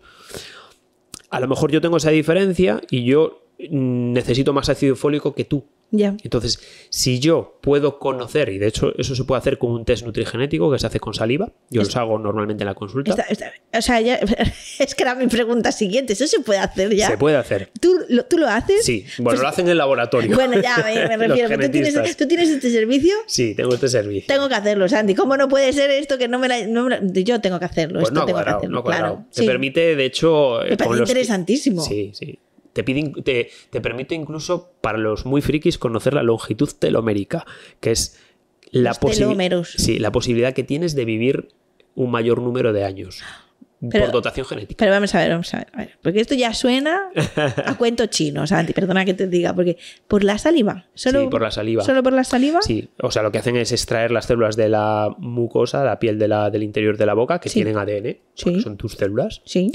a lo mejor yo tengo esa diferencia y yo necesito más ácido fólico que tú. Entonces, si yo puedo conocer, y de hecho eso se puede hacer con un test nutrigenético que se hace con saliva, yo los hago normalmente en la consulta. O sea, es que era mi pregunta siguiente, ¿eso se puede hacer ya? Se puede hacer. ¿Tú lo haces? Sí, bueno, lo hacen en el laboratorio. Bueno, ya me refiero. ¿Tú tienes este servicio? Sí, tengo este servicio. Tengo que hacerlo, Santi. ¿Cómo no puede ser esto que no me la... yo tengo que hacerlo. Pues esto no tengo cuadrado, que hacerlo. no cuadrado. Claro, te permite, de hecho... Me parece interesantísimo. Sí. Te permite incluso, para los muy frikis, conocer la longitud telomérica, que es la posibilidad que tienes de vivir un mayor número de años por dotación genética. Pero vamos a ver, porque esto ya suena a cuento chino, Santi, perdona que te diga, porque ¿por la saliva? Sí, por la saliva. ¿Solo por la saliva? Sí, o sea, lo que hacen es extraer las células de la mucosa, la piel del interior de la boca, que tienen ADN, que son tus células. Sí.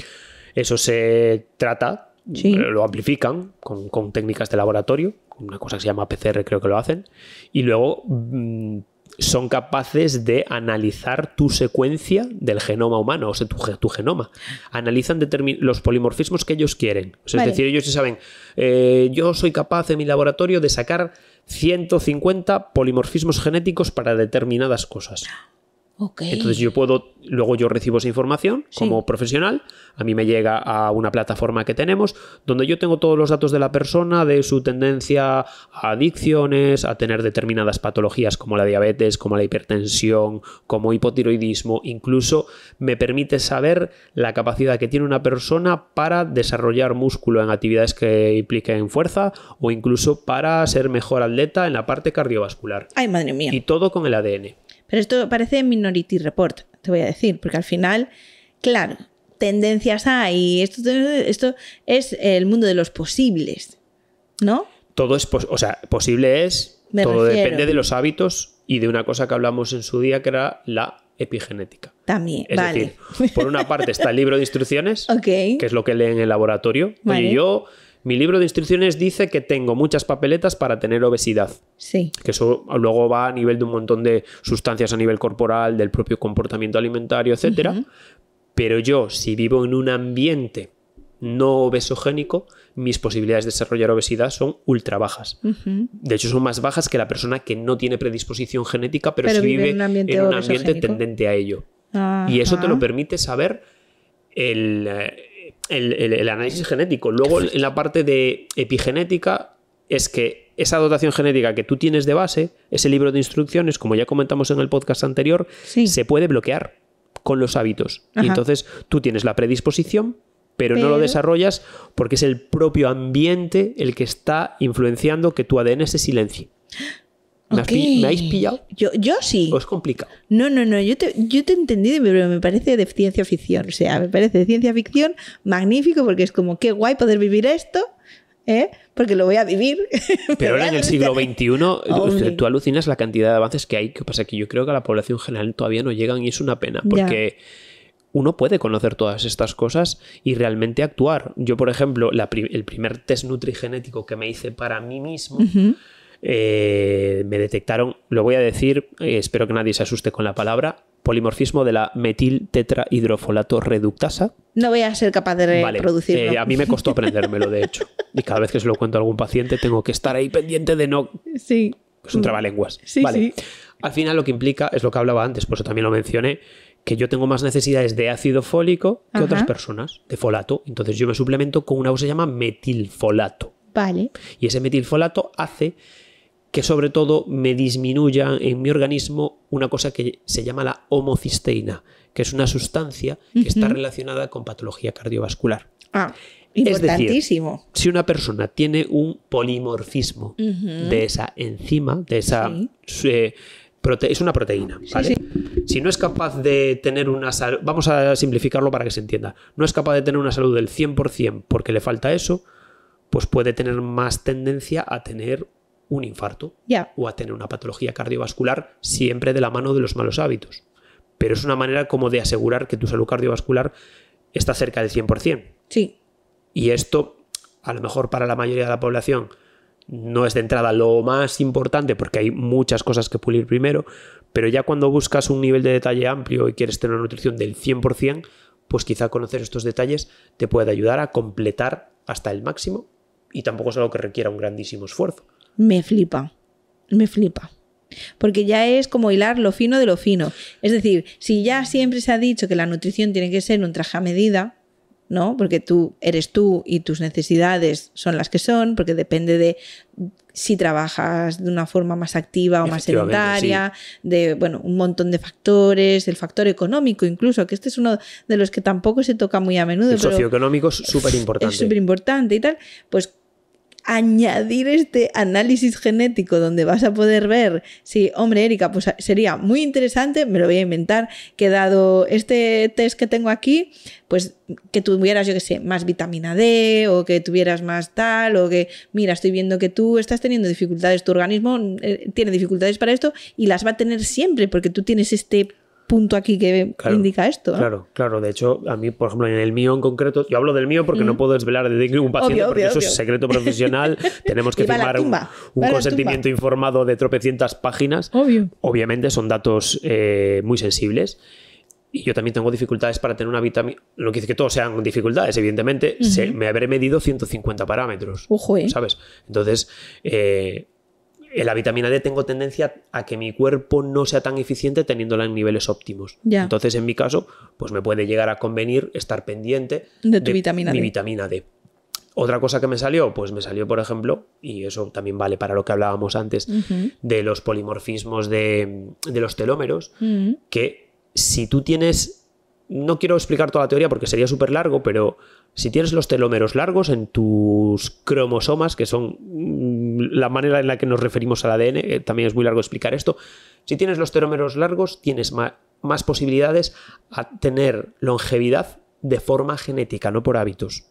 Eso se trata... Lo amplifican con técnicas de laboratorio, una cosa que se llama PCR, creo que lo hacen, y luego son capaces de analizar tu secuencia del genoma humano, o sea, tu genoma. Analizan los polimorfismos que ellos quieren. O sea, es decir, ellos saben, yo soy capaz en mi laboratorio de sacar 150 polimorfismos genéticos para determinadas cosas. Entonces luego yo recibo esa información como profesional, a mí me llega a una plataforma que tenemos donde yo tengo todos los datos de la persona, de su tendencia a adicciones, a tener determinadas patologías como la diabetes, como la hipertensión, como hipotiroidismo, incluso me permite saber la capacidad que tiene una persona para desarrollar músculo en actividades que impliquen fuerza o incluso para ser mejor atleta en la parte cardiovascular. ¡Ay, madre mía! Y todo con el ADN. Pero esto parece Minority Report, te voy a decir, porque al final, claro, tendencias hay. Esto es el mundo de los posibles, ¿no? Todo es, posible es, todo depende de los hábitos y de una cosa que hablamos en su día que era la epigenética. También, es decir, por una parte está el libro de instrucciones, que es lo que leen en el laboratorio. Oye, mi libro de instrucciones dice que tengo muchas papeletas para tener obesidad. Sí. Que eso luego va a nivel de un montón de sustancias a nivel corporal, del propio comportamiento alimentario, etc. Pero yo, si vivo en un ambiente no obesogénico, mis posibilidades de desarrollar obesidad son ultra bajas. De hecho, son más bajas que la persona que no tiene predisposición genética, pero sí vive en un ambiente tendente a ello. Y eso te lo permite saber el análisis genético. Luego, en la parte de epigenética, es que esa dotación genética que tú tienes de base, ese libro de instrucciones, como ya comentamos en el podcast anterior, se puede bloquear con los hábitos. Y entonces tú tienes la predisposición, pero no lo desarrollas porque es el propio ambiente el que está influenciando que tu ADN se silencie. ¿Me habéis pillado? Yo sí. ¿O es complicado? No. Yo te he entendido, pero me parece de ciencia ficción. O sea, me parece de ciencia ficción magnífico porque es como qué guay poder vivir esto, porque lo voy a vivir. Pero ahora en el siglo XXI tú alucinas la cantidad de avances que hay. ¿Qué pasa? Que yo creo que a la población general todavía no llegan y es una pena porque... uno puede conocer todas estas cosas y realmente actuar. Yo, por ejemplo, el primer test nutrigenético que me hice para mí mismo, me detectaron, lo voy a decir, espero que nadie se asuste con la palabra, polimorfismo de la metil-tetrahidrofolato reductasa. No voy a ser capaz de reproducirlo. A mí me costó aprendérmelo, de hecho. Y cada vez que se lo cuento a algún paciente tengo que estar ahí pendiente de no... Sí. Es un trabalenguas. Sí, vale. sí. Al final lo que implica, es lo que hablaba antes, por eso también lo mencioné, que yo tengo más necesidades de ácido fólico que otras personas, de folato. Entonces yo me suplemento con una cosa que se llama metilfolato. Vale. Y ese metilfolato hace que sobre todo me disminuya en mi organismo una cosa que se llama la homocisteína, que es una sustancia que está relacionada con patología cardiovascular. Importantísimo. Es decir, si una persona tiene un polimorfismo de esa enzima, de esa... es una proteína, ¿vale? Sí. Si no es capaz de tener una salud... Vamos a simplificarlo para que se entienda. No es capaz de tener una salud del 100% porque le falta eso, pues puede tener más tendencia a tener un infarto o a tener una patología cardiovascular siempre de la mano de los malos hábitos. Pero es una manera como de asegurar que tu salud cardiovascular está cerca del 100%. Sí. Y esto, a lo mejor para la mayoría de la población, no es de entrada lo más importante porque hay muchas cosas que pulir primero, pero ya cuando buscas un nivel de detalle amplio y quieres tener una nutrición del 100%, pues quizá conocer estos detalles te puede ayudar a completar hasta el máximo y tampoco es algo que requiera un grandísimo esfuerzo. Me flipa. Porque ya es como hilar lo fino de lo fino. Es decir, si ya siempre se ha dicho que la nutrición tiene que ser un traje a medida, ¿no? Porque tú eres tú y tus necesidades son las que son, porque depende de si trabajas de una forma más activa o más sedentaria, de un montón de factores, el factor económico incluso, que este es uno de los que tampoco se toca muy a menudo. El socioeconómico es súper importante. Es súper importante y tal, pues añadir este análisis genético donde vas a poder ver si, hombre, Erika, pues sería muy interesante, me lo voy a inventar, que dado este test que tengo aquí, pues que tuvieras, yo qué sé, más vitamina D o que tuvieras más tal, o que, mira, estoy viendo que tú estás teniendo dificultades, tu organismo tiene dificultades para esto y las va a tener siempre porque tú tienes este punto aquí que indica esto, ¿no? Claro. De hecho, a mí, por ejemplo, en el mío en concreto, yo hablo del mío porque no puedo desvelar de ningún paciente porque eso es secreto profesional. Tenemos que firmar un consentimiento informado de tropecientas páginas. Obviamente son datos muy sensibles. Y yo también tengo dificultades para tener una vitamina. No quiere decir que todos sean dificultades, evidentemente. Me habré medido 150 parámetros. ¿Sabes? Entonces, la vitamina D tengo tendencia a que mi cuerpo no sea tan eficiente teniéndola en niveles óptimos. Entonces, en mi caso, pues me puede llegar a convenir estar pendiente de tu vitamina D. Vitamina D. Otra cosa que me salió, pues me salió, por ejemplo, y eso también vale para lo que hablábamos antes, de los polimorfismos de los telómeros, que si tú tienes... No quiero explicar toda la teoría porque sería súper largo, pero si tienes los telómeros largos en tus cromosomas, que son la manera en la que nos referimos al ADN, también es muy largo explicar esto, si tienes los telómeros largos tienes más posibilidades a tener longevidad de forma genética, no por hábitos.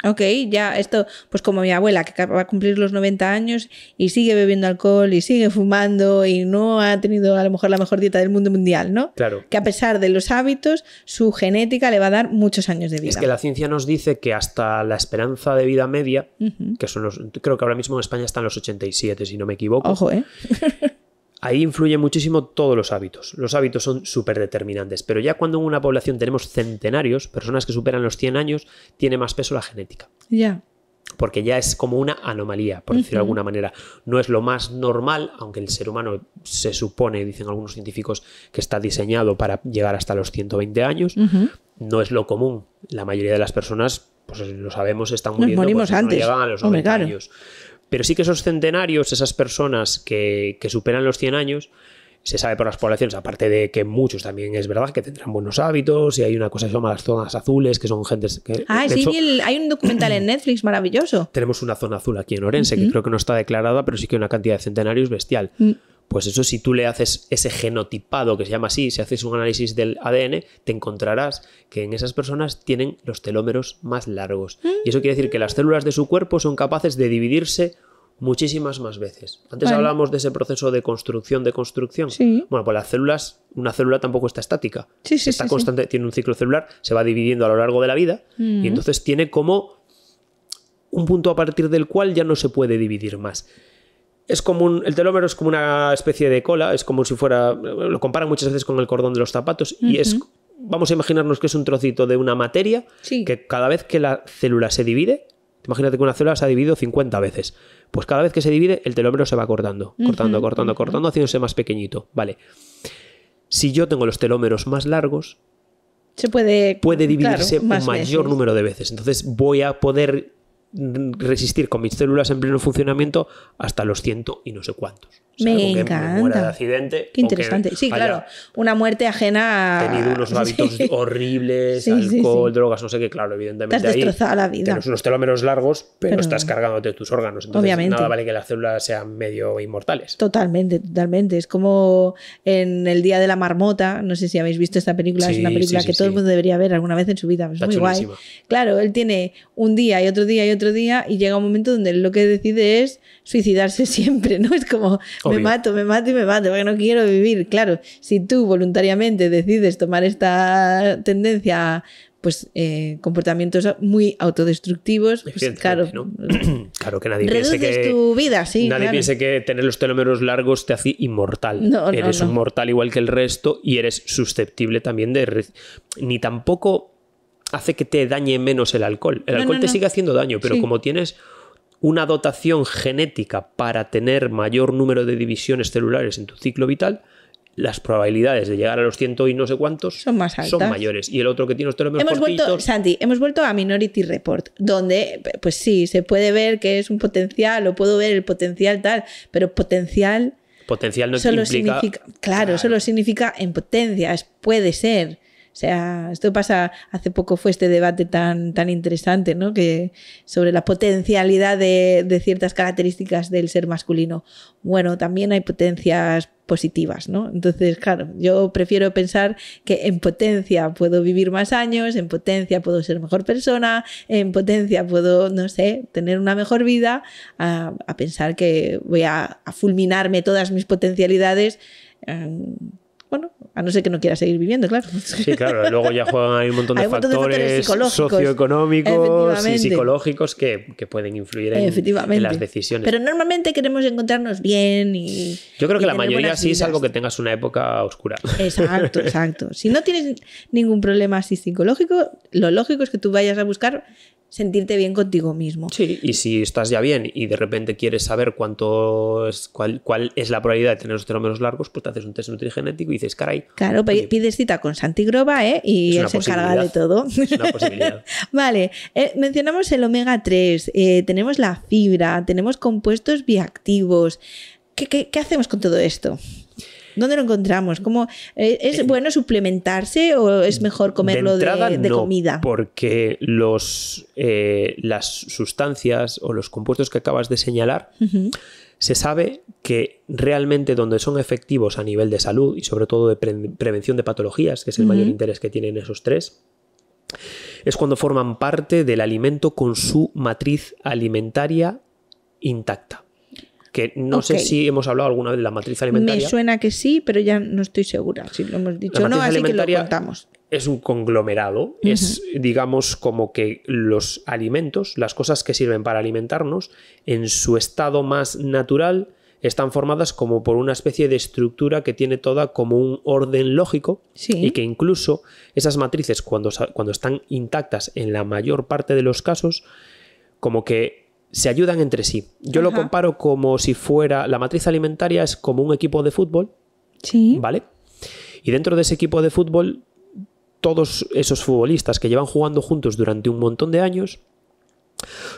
Ok, ya esto, pues como mi abuela que va a cumplir los 90 años y sigue bebiendo alcohol y sigue fumando y no ha tenido a lo mejor la mejor dieta del mundo mundial, ¿no? Claro. Que a pesar de los hábitos, su genética le va a dar muchos años de vida. Es que la ciencia nos dice que hasta la esperanza de vida media, que son creo que ahora mismo en España están los 87, si no me equivoco. Ojo, Ahí influye muchísimo todos los hábitos. Los hábitos son súper determinantes, pero ya cuando en una población tenemos centenarios, personas que superan los 100 años, tiene más peso la genética. Ya. porque ya es como una anomalía, por decirlo de alguna manera. No es lo más normal, aunque el ser humano se supone, dicen algunos científicos, que está diseñado para llegar hasta los 120 años. No es lo común. La mayoría de las personas, pues lo sabemos, están muriendo porque no llegan a los 90 años. Pero sí que esos centenarios, esas personas que superan los 100 años, se sabe por las poblaciones, aparte de que muchos también es verdad que tendrán buenos hábitos, y hay una cosa que se llama las zonas azules, que son gentes que... Sí, hecho, hay un documental en Netflix maravilloso. Tenemos una zona azul aquí en Orense, que creo que no está declarada, pero sí que hay una cantidad de centenarios bestial. Pues eso, si tú le haces ese genotipado, que se llama así, si haces un análisis del ADN, te encontrarás que en esas personas tienen los telómeros más largos. Y eso quiere decir que las células de su cuerpo son capaces de dividirse muchísimas más veces. Antes hablábamos de ese proceso de construcción, Sí. Bueno, pues las células, una célula tampoco está estática. Está constante, tiene un ciclo celular, se va dividiendo a lo largo de la vida y entonces tiene como un punto a partir del cual ya no se puede dividir más. Es como el telómero es como una especie de cola, es como si fuera, lo comparan muchas veces con el cordón de los zapatos y es, vamos a imaginarnos que es un trocito de una materia que cada vez que la célula se divide, imagínate que una célula se ha dividido 50 veces. Pues cada vez que se divide, el telómero se va cortando, haciéndose más pequeñito. Vale. Si yo tengo los telómeros más largos, se puede dividirse un mayor número de veces. Entonces voy a poder resistir con mis células en pleno funcionamiento hasta los 100 y no sé cuántos. O sea, me encanta. Me muera de accidente. Qué interesante. Sí, claro. Una muerte ajena a... tenido unos hábitos horribles, alcohol, drogas, no sé qué. Claro, evidentemente te has destrozado la vida. Tienes unos telómeros largos, pero estás cargándote tus órganos. Entonces, obviamente. Nada vale que las células sean medio inmortales. Totalmente. Es como en El Día de la Marmota. No sé si habéis visto esta película. Es una película que todo el mundo debería ver alguna vez en su vida. Es muy guay. Claro, él tiene un día y otro día y otro día y llega un momento donde lo que decide es suicidarse siempre, ¿no? Es como... Me mato porque no quiero vivir. Claro, si tú voluntariamente decides tomar esta tendencia, pues comportamientos muy autodestructivos, pues claro, ¿no? Claro que nadie piense que tu vida, nadie piense que tener los telómeros largos te hace inmortal. Eres un mortal igual que el resto y eres susceptible también ni tampoco hace que te dañe menos el alcohol. El alcohol te sigue haciendo daño, pero como tienes una dotación genética para tener mayor número de divisiones celulares en tu ciclo vital, las probabilidades de llegar a los 100 y no sé cuántos son más altas. Son mayores. Y el otro que tiene los telómeros cortitos... Santi, hemos vuelto a Minority Report, donde, pues sí, se puede ver que es un potencial, o puedo ver el potencial tal, pero potencial no solo significa... Claro, solo significa en potencia, puede ser... O sea, esto pasa, hace poco fue este debate tan interesante, ¿no? Que sobre la potencialidad de ciertas características del ser masculino. Bueno, también hay potencias positivas, ¿no? Entonces, claro, yo prefiero pensar que en potencia puedo vivir más años, en potencia puedo ser mejor persona, en potencia puedo, no sé, tener una mejor vida, a pensar que voy a fulminarme todas mis potencialidades. Bueno, a no ser que no quiera seguir viviendo, claro. Sí, claro. Luego ya juegan ahí un montón de factores socioeconómicos y psicológicos que pueden influir en las decisiones. Pero normalmente queremos encontrarnos bien y... Yo creo que la mayoría sí es algo que tengas una época oscura. Exacto. Si no tienes ningún problema así psicológico, lo lógico es que tú vayas a buscar sentirte bien contigo mismo. Sí, y si estás ya bien y de repente quieres saber cuál es la probabilidad de tener los telómeros largos, pues te haces un test nutrigenético y dices, caray. Claro, pides cita con Santi Groba, y él se encarga de todo. Es una posibilidad. Vale, mencionamos el omega 3, tenemos la fibra, tenemos compuestos bioactivos. ¿Qué hacemos con todo esto? ¿Dónde lo encontramos? ¿Es bueno suplementarse o es mejor comerlo de comida? Porque las sustancias o los compuestos que acabas de señalar, se sabe que realmente donde son efectivos a nivel de salud y sobre todo de prevención de patologías, que es el mayor interés que tienen esos tres, es cuando forman parte del alimento con su matriz alimentaria intacta. Que no sé si hemos hablado alguna vez de la matriz alimentaria. Me suena que sí, pero ya no estoy segura si lo hemos dicho o no, así que lo contamos. Es un conglomerado, es digamos como que los alimentos, las cosas que sirven para alimentarnos, en su estado más natural están formadas como por una especie de estructura que tiene toda como un orden lógico y que incluso esas matrices cuando están intactas en la mayor parte de los casos como que se ayudan entre sí. Yo lo comparo como si fuera... La matriz alimentaria es como un equipo de fútbol, Sí. ¿vale? Y dentro de ese equipo de fútbol, todos esos futbolistas que llevan jugando juntos durante un montón de años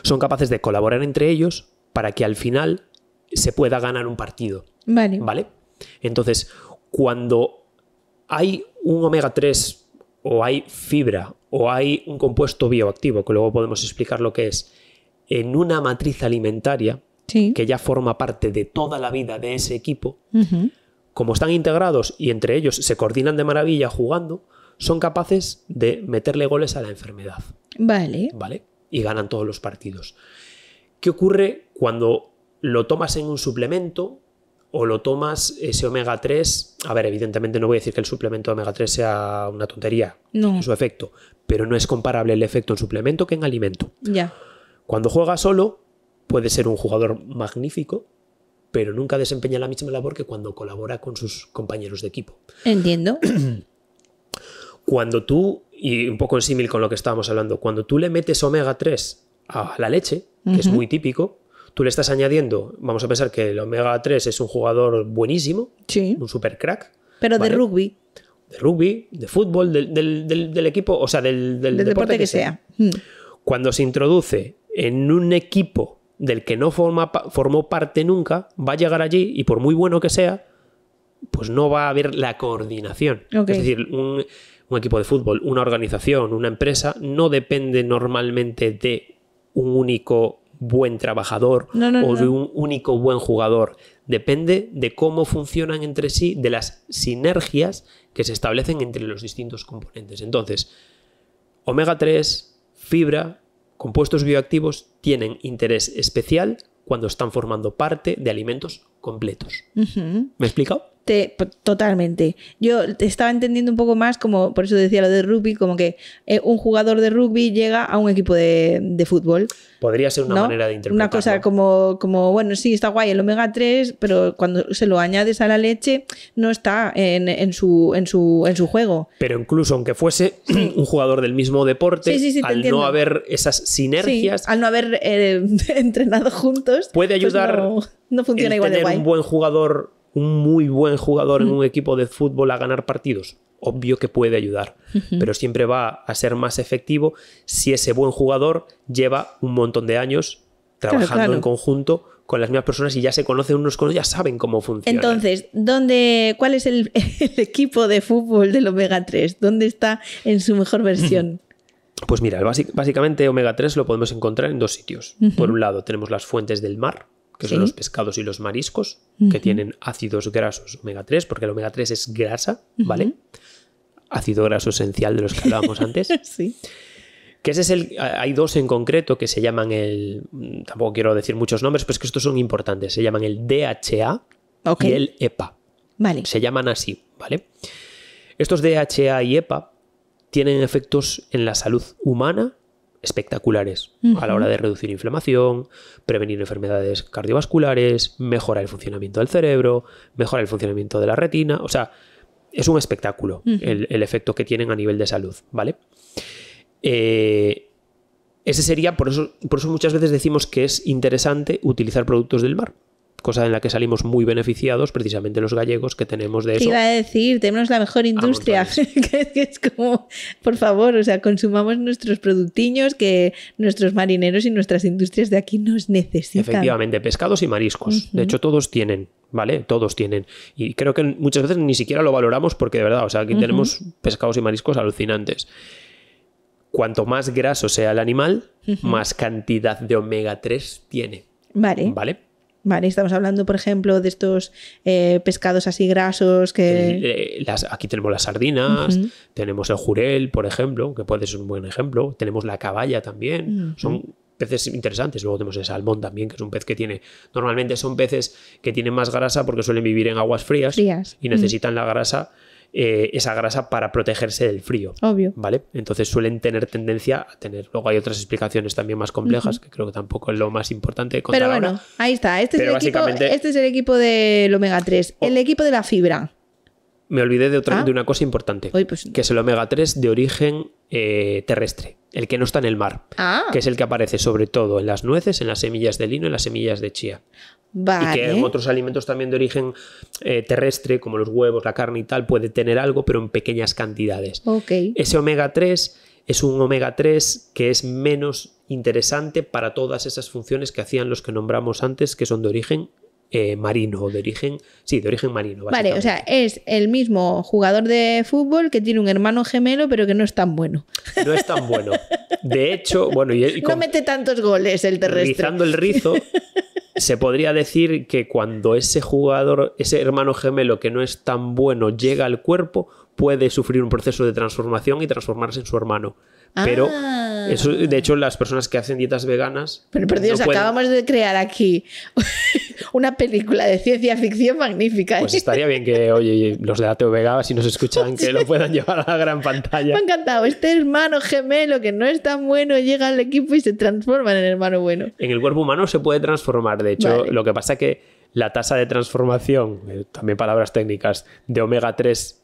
son capaces de colaborar entre ellos para que al final se pueda ganar un partido. Vale. ¿Vale? Entonces, cuando hay un omega 3 o hay fibra o hay un compuesto bioactivo, que luego podemos explicar lo que es, en una matriz alimentaria Sí. que ya forma parte de toda la vida de ese equipo, Ujú. como están integrados y entre ellos se coordinan de maravilla jugando, son capaces de meterle goles a la enfermedad. Vale. ¿Vale? Y ganan todos los partidos. ¿Qué ocurre cuando lo tomas en un suplemento o lo tomas ese omega 3? A ver, evidentemente no voy a decir que el suplemento de omega 3 sea una tontería, No. tiene su efecto, pero no es comparable el efecto en suplemento que en alimento. Ya. Cuando juega solo, puede ser un jugador magnífico, pero nunca desempeña la misma labor que cuando colabora con sus compañeros de equipo. Entiendo. Cuando tú, y un poco en símil con lo que estábamos hablando, cuando tú le metes omega 3 a la leche, que es muy típico, tú le estás añadiendo, vamos a pensar que el omega 3 es un jugador buenísimo, Sí. un super crack. Pero ¿vale? de rugby. De rugby, de fútbol, del equipo, o sea, del Deporte que sea. Cuando se introduce en un equipo del que no formó parte nunca, va a llegar allí y por muy bueno que sea, pues no va a haber la coordinación. Ok. Es decir, un equipo de fútbol, una organización, una empresa, no depende normalmente de un único buen trabajador o de un único buen jugador. Depende de cómo funcionan entre sí, de las sinergias que se establecen entre los distintos componentes. Entonces, omega 3, fibra, compuestos bioactivos tienen interés especial cuando están formando parte de alimentos completos. ¿Me he explicado? Totalmente. Yo te estaba entendiendo un poco más, como por eso decía lo de rugby, como que un jugador de rugby llega a un equipo de fútbol. Podría ser una ¿no? manera de interpretarlo. Una cosa como, bueno, sí, está guay el omega 3, pero cuando se lo añades a la leche no está en su juego. Pero incluso aunque fuese un jugador del mismo deporte, Sí, al entiendo. no haber esas sinergias, al no haber entrenado juntos, puede ayudar pues no funciona el igual de tener guay. un buen jugador, un muy buen jugador en un equipo de fútbol a ganar partidos. Obvio que puede ayudar, pero siempre va a ser más efectivo si ese buen jugador lleva un montón de años trabajando en conjunto con las mismas personas y ya se conocen unos con otros, ya saben cómo funciona. Entonces, ¿cuál es el equipo de fútbol del omega 3? ¿Dónde está en su mejor versión? Pues mira, básicamente omega 3 lo podemos encontrar en dos sitios. Por un lado tenemos las fuentes del mar, que son los pescados y los mariscos, que tienen ácidos grasos omega 3, porque el omega 3 es grasa, ¿vale? Ácido graso esencial de los que hablábamos antes. Sí. Que hay dos en concreto que se llaman tampoco quiero decir muchos nombres, pero es que estos son importantes. Se llaman el DHA y el EPA. Vale. Se llaman así, ¿vale? Estos DHA y EPA tienen efectos en la salud humana espectaculares a la hora de reducir inflamación, prevenir enfermedades cardiovasculares, mejorar el funcionamiento del cerebro, mejorar el funcionamiento de la retina. O sea, es un espectáculo el efecto que tienen a nivel de salud, ¿vale? Ese sería, por eso muchas veces decimos que es interesante utilizar productos del mar, cosa en la que salimos muy beneficiados precisamente los gallegos, que tenemos de eso. Te iba a decir, tenemos la mejor industria, que es como, por favor, o sea, consumamos nuestros productiños que nuestros marineros y nuestras industrias de aquí nos necesitan. Efectivamente, pescados y mariscos. De hecho, todos tienen, ¿vale? Todos tienen. Y creo que muchas veces ni siquiera lo valoramos porque de verdad, o sea, aquí tenemos pescados y mariscos alucinantes. Cuanto más graso sea el animal, más cantidad de omega 3 tiene. Vale. Vale, estamos hablando, por ejemplo, de estos pescados así grasos que... Aquí tenemos las sardinas, tenemos el jurel, por ejemplo, que puede ser un buen ejemplo. Tenemos la caballa también. Son peces interesantes. Luego tenemos el salmón también, que es un pez que tiene... Normalmente son peces que tienen más grasa porque suelen vivir en aguas frías. y necesitan la grasa... esa grasa para protegerse del frío. Obvio. ¿Vale? Entonces suelen tener tendencia a tener. Luego hay otras explicaciones también más complejas, que creo que tampoco es lo más importante de contar. Pero bueno, ahora. Ahí está. Este es el equipo del omega 3. El equipo de la fibra. me olvidé de una cosa importante, Uy, pues... que es el omega 3 de origen terrestre, el que no está en el mar, que es el que aparece sobre todo en las nueces, en las semillas de lino, en las semillas de chía. Vale. Y que en otros alimentos también de origen terrestre, como los huevos, la carne y tal, puede tener algo, pero en pequeñas cantidades. Ok. Ese omega 3 es un omega 3 que es menos interesante para todas esas funciones que hacían los que nombramos antes, que son de origen marino, o de origen marino. Vale, o sea, es el mismo jugador de fútbol que tiene un hermano gemelo, pero que no es tan bueno. No es tan bueno. De hecho, bueno, no mete tantos goles el terrestre. Rizando el rizo, se podría decir que cuando ese jugador, ese hermano gemelo que no es tan bueno llega al cuerpo, puede sufrir un proceso de transformación y transformarse en su hermano. Pero eso, de hecho, las personas que hacen dietas veganas... Pero por Dios, no pueden... acabamos de crear aquí una película de ciencia ficción magnífica. Pues estaría bien que, oye, los de Ateo Vega, si nos escuchan, que lo puedan llevar a la gran pantalla. Me ha encantado. Este hermano gemelo que no es tan bueno llega al equipo y se transforma en el hermano bueno. En el cuerpo humano se puede transformar. De hecho, vale. Lo que pasa es que la tasa de transformación, también palabras técnicas, de omega 3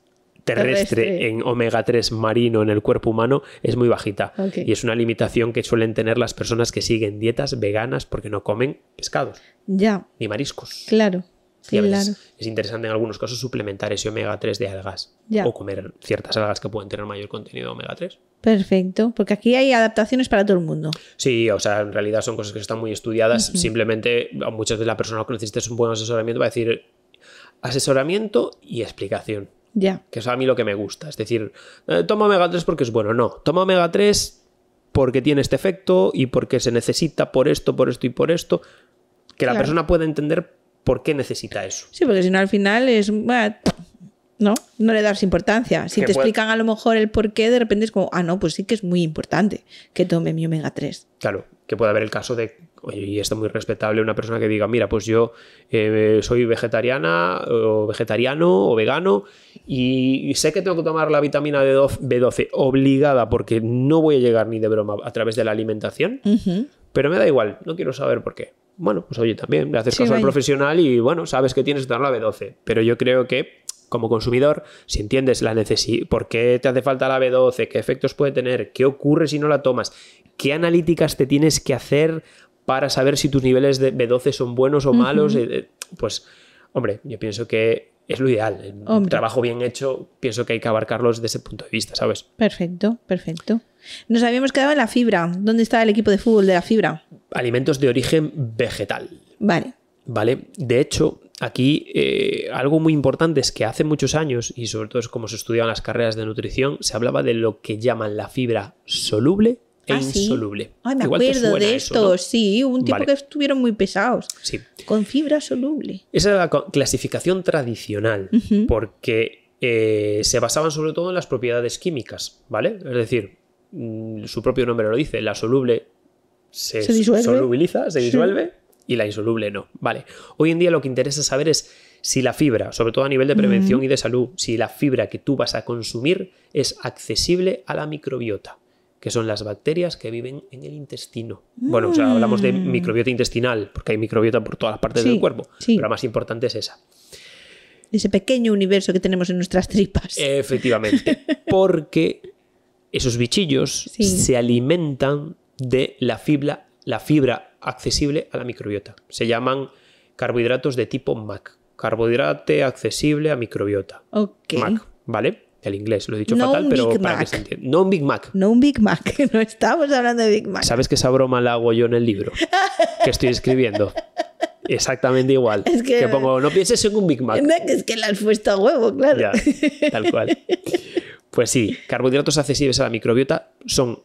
terrestre en omega 3 marino en el cuerpo humano es muy bajita. Okay. Y es una limitación que suelen tener las personas que siguen dietas veganas porque no comen pescados. Ya. Ni mariscos. Claro. Y a veces es interesante en algunos casos suplementar ese omega 3 de algas. O comer ciertas algas que pueden tener mayor contenido de omega 3. Perfecto, porque aquí hay adaptaciones para todo el mundo. Sí, o sea, en realidad son cosas que están muy estudiadas. Simplemente muchas veces la persona que necesita un buen asesoramiento va a decir asesoramiento y explicación. Ya. Que es a mí lo que me gusta. Es decir, toma omega 3 porque es bueno. No, toma omega 3 porque tiene este efecto y porque se necesita por esto y por esto. Que la persona pueda entender por qué necesita eso. Sí, porque si no al final es... No le das importancia. Si te explican a lo mejor el por qué, de repente es como, no, pues sí que es muy importante que tome mi omega 3. Claro, que puede haber el caso de, oye, y esto es muy respetable, una persona que diga, mira, pues yo soy vegetariana o vegetariano o vegano y sé que tengo que tomar la vitamina B12 obligada porque no voy a llegar ni de broma a través de la alimentación, pero me da igual, no quiero saber por qué. Bueno, pues oye, también le haces caso al profesional y bueno, sabes que tienes que tomar la B12, pero yo creo que como consumidor, si entiendes la necesidad, por qué te hace falta la B12, qué efectos puede tener, qué ocurre si no la tomas, qué analíticas te tienes que hacer para saber si tus niveles de B12 son buenos o malos, pues, hombre, yo pienso que es lo ideal. Un trabajo bien hecho, pienso que hay que abarcarlos desde ese punto de vista, ¿sabes? Perfecto, perfecto. Nos habíamos quedado en la fibra. ¿Dónde está el equipo de fútbol de la fibra? Alimentos de origen vegetal. Vale. De hecho, aquí algo muy importante es que hace muchos años, y sobre todo es como se estudiaban las carreras de nutrición, se hablaba de lo que llaman la fibra soluble e insoluble. ¿Sí? Ay, me acuerdo de esto, ¿no? Sí, hubo un tiempo que estuvieron muy pesados. Sí. Con fibra soluble. Esa era la clasificación tradicional, porque se basaban sobre todo en las propiedades químicas, ¿vale? Es decir, su propio nombre lo dice, la soluble se solubiliza, se disuelve. Y la insoluble no. Vale. Hoy en día lo que interesa saber es si la fibra, sobre todo a nivel de prevención y de salud, si la fibra que tú vas a consumir es accesible a la microbiota, que son las bacterias que viven en el intestino. Bueno, o sea, hablamos de microbiota intestinal, porque hay microbiota por todas las partes del cuerpo, pero la más importante es esa. Ese pequeño universo que tenemos en nuestras tripas. Efectivamente, porque esos bichillos se alimentan de la fibra accesible a la microbiota. Se llaman carbohidratos de tipo MAC. Carbohidrato accesible a microbiota. MAC, ¿vale? El inglés, lo he dicho fatal, pero para que se entienda. No un Big Mac. No un Big Mac, no estamos hablando de Big Mac. ¿Sabes que esa broma la hago yo en el libro que estoy escribiendo? Exactamente igual. Es que pongo, no pienses en un Big Mac. Es que la has puesto a huevo, claro. Ya, tal cual. Pues sí, carbohidratos accesibles a la microbiota son,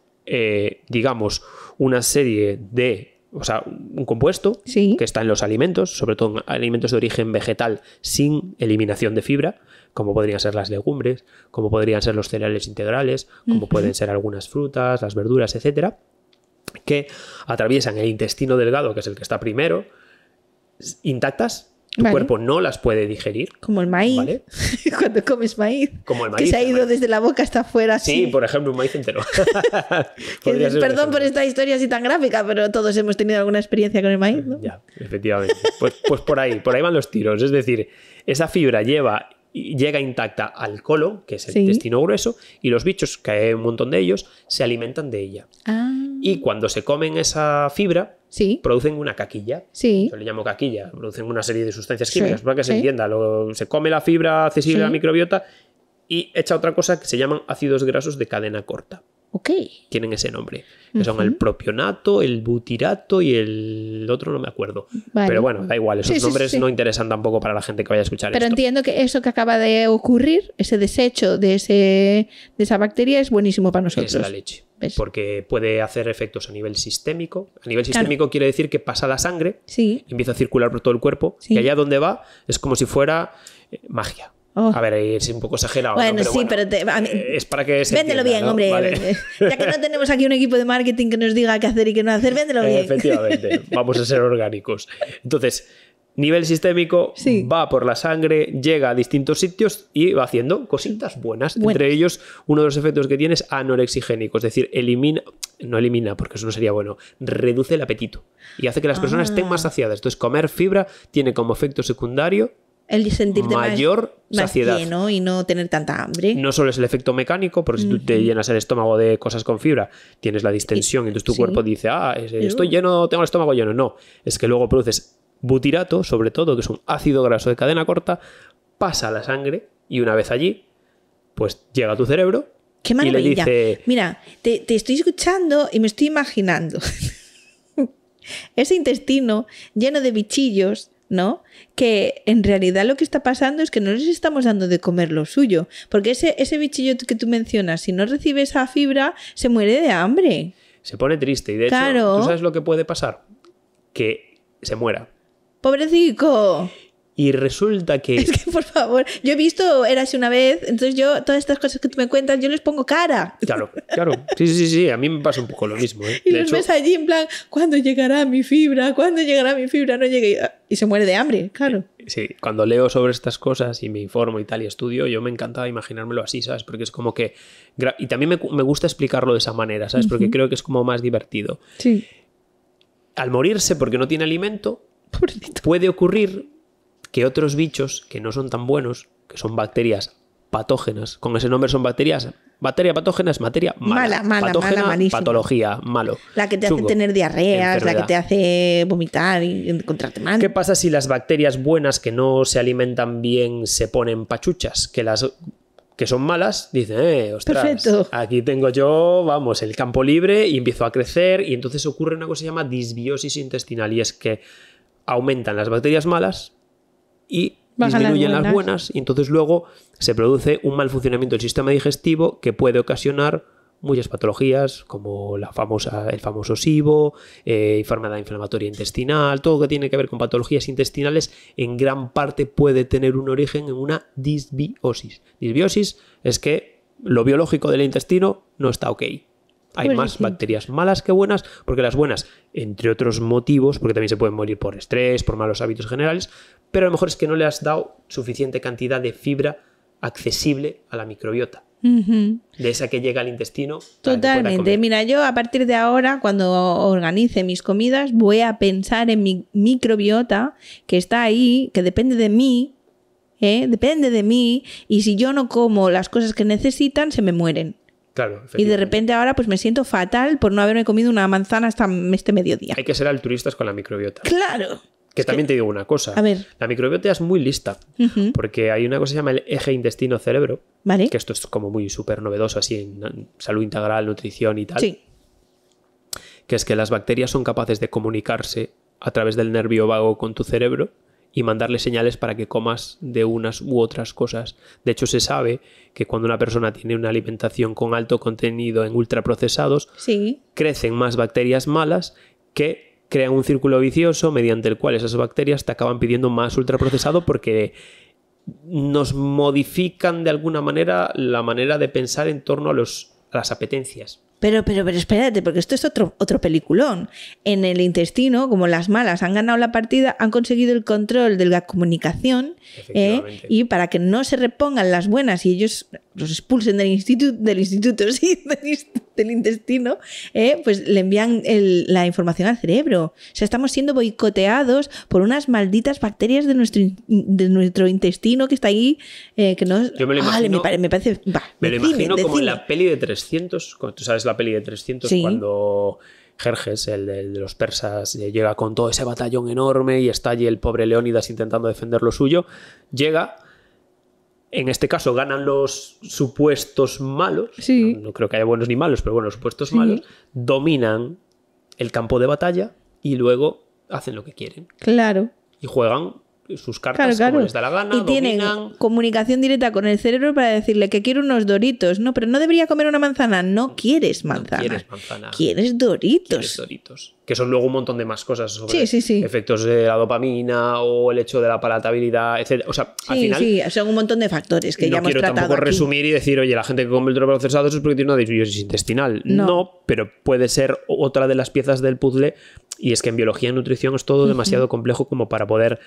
digamos, una serie de... O sea, un compuesto que está en los alimentos, sobre todo en alimentos de origen vegetal sin eliminación de fibra, como podrían ser las legumbres, como podrían ser los cereales integrales, como pueden ser algunas frutas, las verduras, etcétera, que atraviesan el intestino delgado, que es el que está primero, intactas. Tu cuerpo no las puede digerir. Como el maíz. ¿Vale? Cuando comes maíz. Como el maíz. Que se ha ido desde la boca hasta afuera. Sí, por ejemplo, un maíz entero. Perdón por esta historia así tan gráfica, pero todos hemos tenido alguna experiencia con el maíz, ¿no? Ya, efectivamente. Pues por ahí van los tiros. Es decir, esa fibra lleva y llega intacta al colon, que es el Sí. intestino grueso, y los bichos, que hay un montón de ellos, se alimentan de ella. Ah, Y cuando se comen esa fibra, sí, producen una caquilla. sí. Yo le llamo caquilla. Producen una serie de sustancias Sí, químicas para que se sí. entienda. Se come la fibra accesible Sí. a la microbiota y echa otra cosa que se llaman ácidos grasos de cadena corta. Ok. Tienen ese nombre. Que son Ujú. el propionato, el butirato y el otro no me acuerdo. Vale. Pero bueno, da igual. Esos Sí, sí, nombres sí. no interesan tampoco para la gente que vaya a escuchar Pero esto. entiendo que eso que acaba de ocurrir, ese desecho de esa bacteria, es buenísimo para nosotros. Es la leche. ¿Ves? Porque puede hacer efectos a nivel sistémico. A nivel sistémico quiere decir que pasa la sangre, Sí. empieza a circular por todo el cuerpo Sí. y allá donde va es como si fuera magia. Oh. A ver, es un poco exagerado. Bueno, ¿no? sí, pero a mí- es para que se Véndelo entienda, bien, ¿no? hombre. Vale. Ya que no tenemos aquí un equipo de marketing que nos diga qué hacer y qué no hacer, véndelo bien. Efectivamente, vamos a ser orgánicos. Entonces, nivel sistémico, Sí. va por la sangre, llega a distintos sitios y va haciendo cositas buenas. Buenas. Entre ellos, uno de los efectos que tiene es anorexigénico, es decir, no elimina, porque eso no sería bueno, reduce el apetito y hace que las personas estén más saciadas. Entonces, comer fibra tiene como efecto secundario El sentirte mayor más saciedad. lleno y no tener tanta hambre. No solo es el efecto mecánico, porque si tú te llenas el estómago de cosas con fibra, tienes la distensión y entonces tu Sí. cuerpo dice, estoy lleno, tengo el estómago lleno. No, es que luego produces butirato, sobre todo, que es un ácido graso de cadena corta, pasa a la sangre y una vez allí, pues llega a tu cerebro Qué y le maravilla. dice... Mira, te estoy escuchando y me estoy imaginando ese intestino lleno de bichillos, ¿no? Que en realidad lo que está pasando es que no les estamos dando de comer lo suyo. Porque ese bichillo que tú mencionas, si no recibe esa fibra, se muere de hambre. Se pone triste y de Claro. hecho, ¿tú sabes lo que puede pasar? Que se muera. ¡Pobrecito! Y resulta que... Es que, por favor, yo he visto Érase una vez, entonces yo, todas estas cosas que tú me cuentas, yo les pongo cara. Claro, claro. Sí, a mí me pasa un poco lo mismo. ¿eh? Y De los hecho, ves allí en plan, ¿cuándo llegará mi fibra? ¿Cuándo llegará mi fibra? No llega y se muere de hambre, claro. sí, cuando leo sobre estas cosas y me informo y tal y estudio, yo me encanta imaginármelo así, ¿sabes? Porque es como que... Y también me gusta explicarlo de esa manera, ¿sabes? Porque creo que es como más divertido. Sí. Al morirse porque no tiene alimento, Pobrecito. puede ocurrir que otros bichos que no son tan buenos, que son bacterias patógenas, con ese nombre son bacterias... Materia patógena es materia mala. Patógena, malísima. patología, malo. La que te hace Chungo. tener diarreas, Enfermedad. la que te hace vomitar y encontrarte mal. ¿Qué pasa si las bacterias buenas que no se alimentan bien se ponen pachuchas? Que las que son malas dicen, ostras, Perfecto. aquí tengo yo, vamos, el campo libre y empiezo a crecer y entonces ocurre una cosa que se llama disbiosis intestinal y es que aumentan las bacterias malas y Bajan disminuyen las las buenas y entonces luego se produce un mal funcionamiento del sistema digestivo que puede ocasionar muchas patologías como el famoso SIBO, enfermedad inflamatoria intestinal, todo lo que tiene que ver con patologías intestinales en gran parte puede tener un origen en una disbiosis. Disbiosis es que lo biológico del intestino no está ok. Hay Pues más sí. bacterias malas que buenas, porque las buenas, entre otros motivos, porque también se pueden morir por estrés, por malos hábitos generales, pero a lo mejor es que no le has dado suficiente cantidad de fibra accesible a la microbiota, Ujú. de esa que llega al intestino. para que pueda Totalmente. comer. Mira, yo a partir de ahora, cuando organice mis comidas, voy a pensar en mi microbiota que está ahí, que depende de mí, depende de mí, y si yo no como las cosas que necesitan, se me mueren. Claro, Y de efectivamente. repente ahora pues me siento fatal por no haberme comido una manzana hasta este mediodía. Hay que ser altruistas con la microbiota. Claro. Que también te digo una cosa. A ver. La microbiota es muy lista, Ujú. porque hay una cosa que se llama el eje intestino-cerebro, ¿Vale? que esto es como muy súper novedoso así en salud integral, nutrición y tal. Sí. Que es que las bacterias son capaces de comunicarse a través del nervio vago con tu cerebro y mandarle señales para que comas de unas u otras cosas. De hecho, se sabe que cuando una persona tiene una alimentación con alto contenido en ultraprocesados, Sí. crecen más bacterias malas que crean un círculo vicioso mediante el cual esas bacterias te acaban pidiendo más ultraprocesado porque nos modifican de alguna manera la manera de pensar en torno a las apetencias. Pero espérate, porque esto es otro peliculón. En el intestino, como las malas han ganado la partida, han conseguido el control de la comunicación Efectivamente. y para que no se repongan las buenas y ellos los expulsen del instituto, sí, del intestino, pues le envían la información al cerebro. O sea, estamos siendo boicoteados por unas malditas bacterias de nuestro intestino que está ahí, que no... Yo me lo imagino, me parece... me lo imagino como en la peli de 300, tú sabes la peli de 300, sí. Cuando Jerjes, el de los persas, llega con todo ese batallón enorme y está allí el pobre Leónidas intentando defender lo suyo, llega... En este caso ganan los supuestos malos, sí. No creo que haya buenos ni malos, pero bueno, los supuestos malos dominan el campo de batalla y luego hacen lo que quieren. Claro. Y juegan sus cartas como les da la gana, y tienen comunicación directa con el cerebro para decirle que quiero unos Doritos. No, pero no debería comer una manzana. No quieres manzana. No quieres manzana. Quieres Doritos. Quieres Doritos. Que son luego un montón de más cosas sobre sí. efectos de la dopamina o el hecho de la palatabilidad, etc. O sea, al final... Sí, son un montón de factores que ya hemos tratado. No quiero tampoco resumir y decir, oye, la gente que come ultraprocesados es porque tiene una disbiosis intestinal. No, pero puede ser otra de las piezas del puzzle. Y es que en biología y nutrición es todo demasiado complejo como para poder...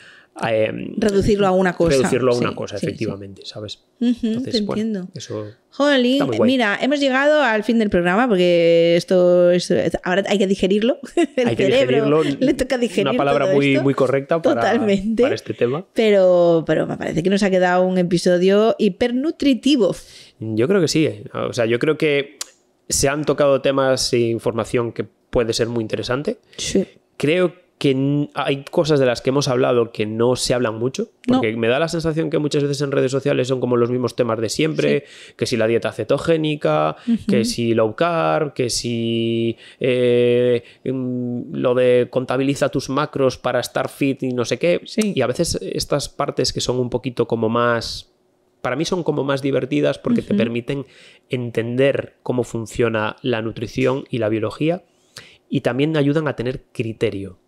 reducirlo a una cosa. Reducirlo a una cosa, efectivamente, ¿sabes? Entonces, te entiendo. Eso... Jolín, mira, hemos llegado al fin del programa porque esto es, ahora hay que digerirlo. El cerebro le toca digerir. Una palabra muy correcta para este tema. Pero me parece que nos ha quedado un episodio hipernutritivo. Yo creo que sí. O sea, yo creo que se han tocado temas e información que puede ser muy interesante. Sí. Creo que hay cosas de las que hemos hablado que no se hablan mucho, porque me da la sensación que muchas veces en redes sociales son como los mismos temas de siempre, que si la dieta cetogénica, que si low carb, que si lo de contabiliza tus macros para estar fit y no sé qué, y a veces estas partes que son un poquito como más... Para mí son como más divertidas porque te permiten entender cómo funciona la nutrición y la biología y también ayudan a tener criterio.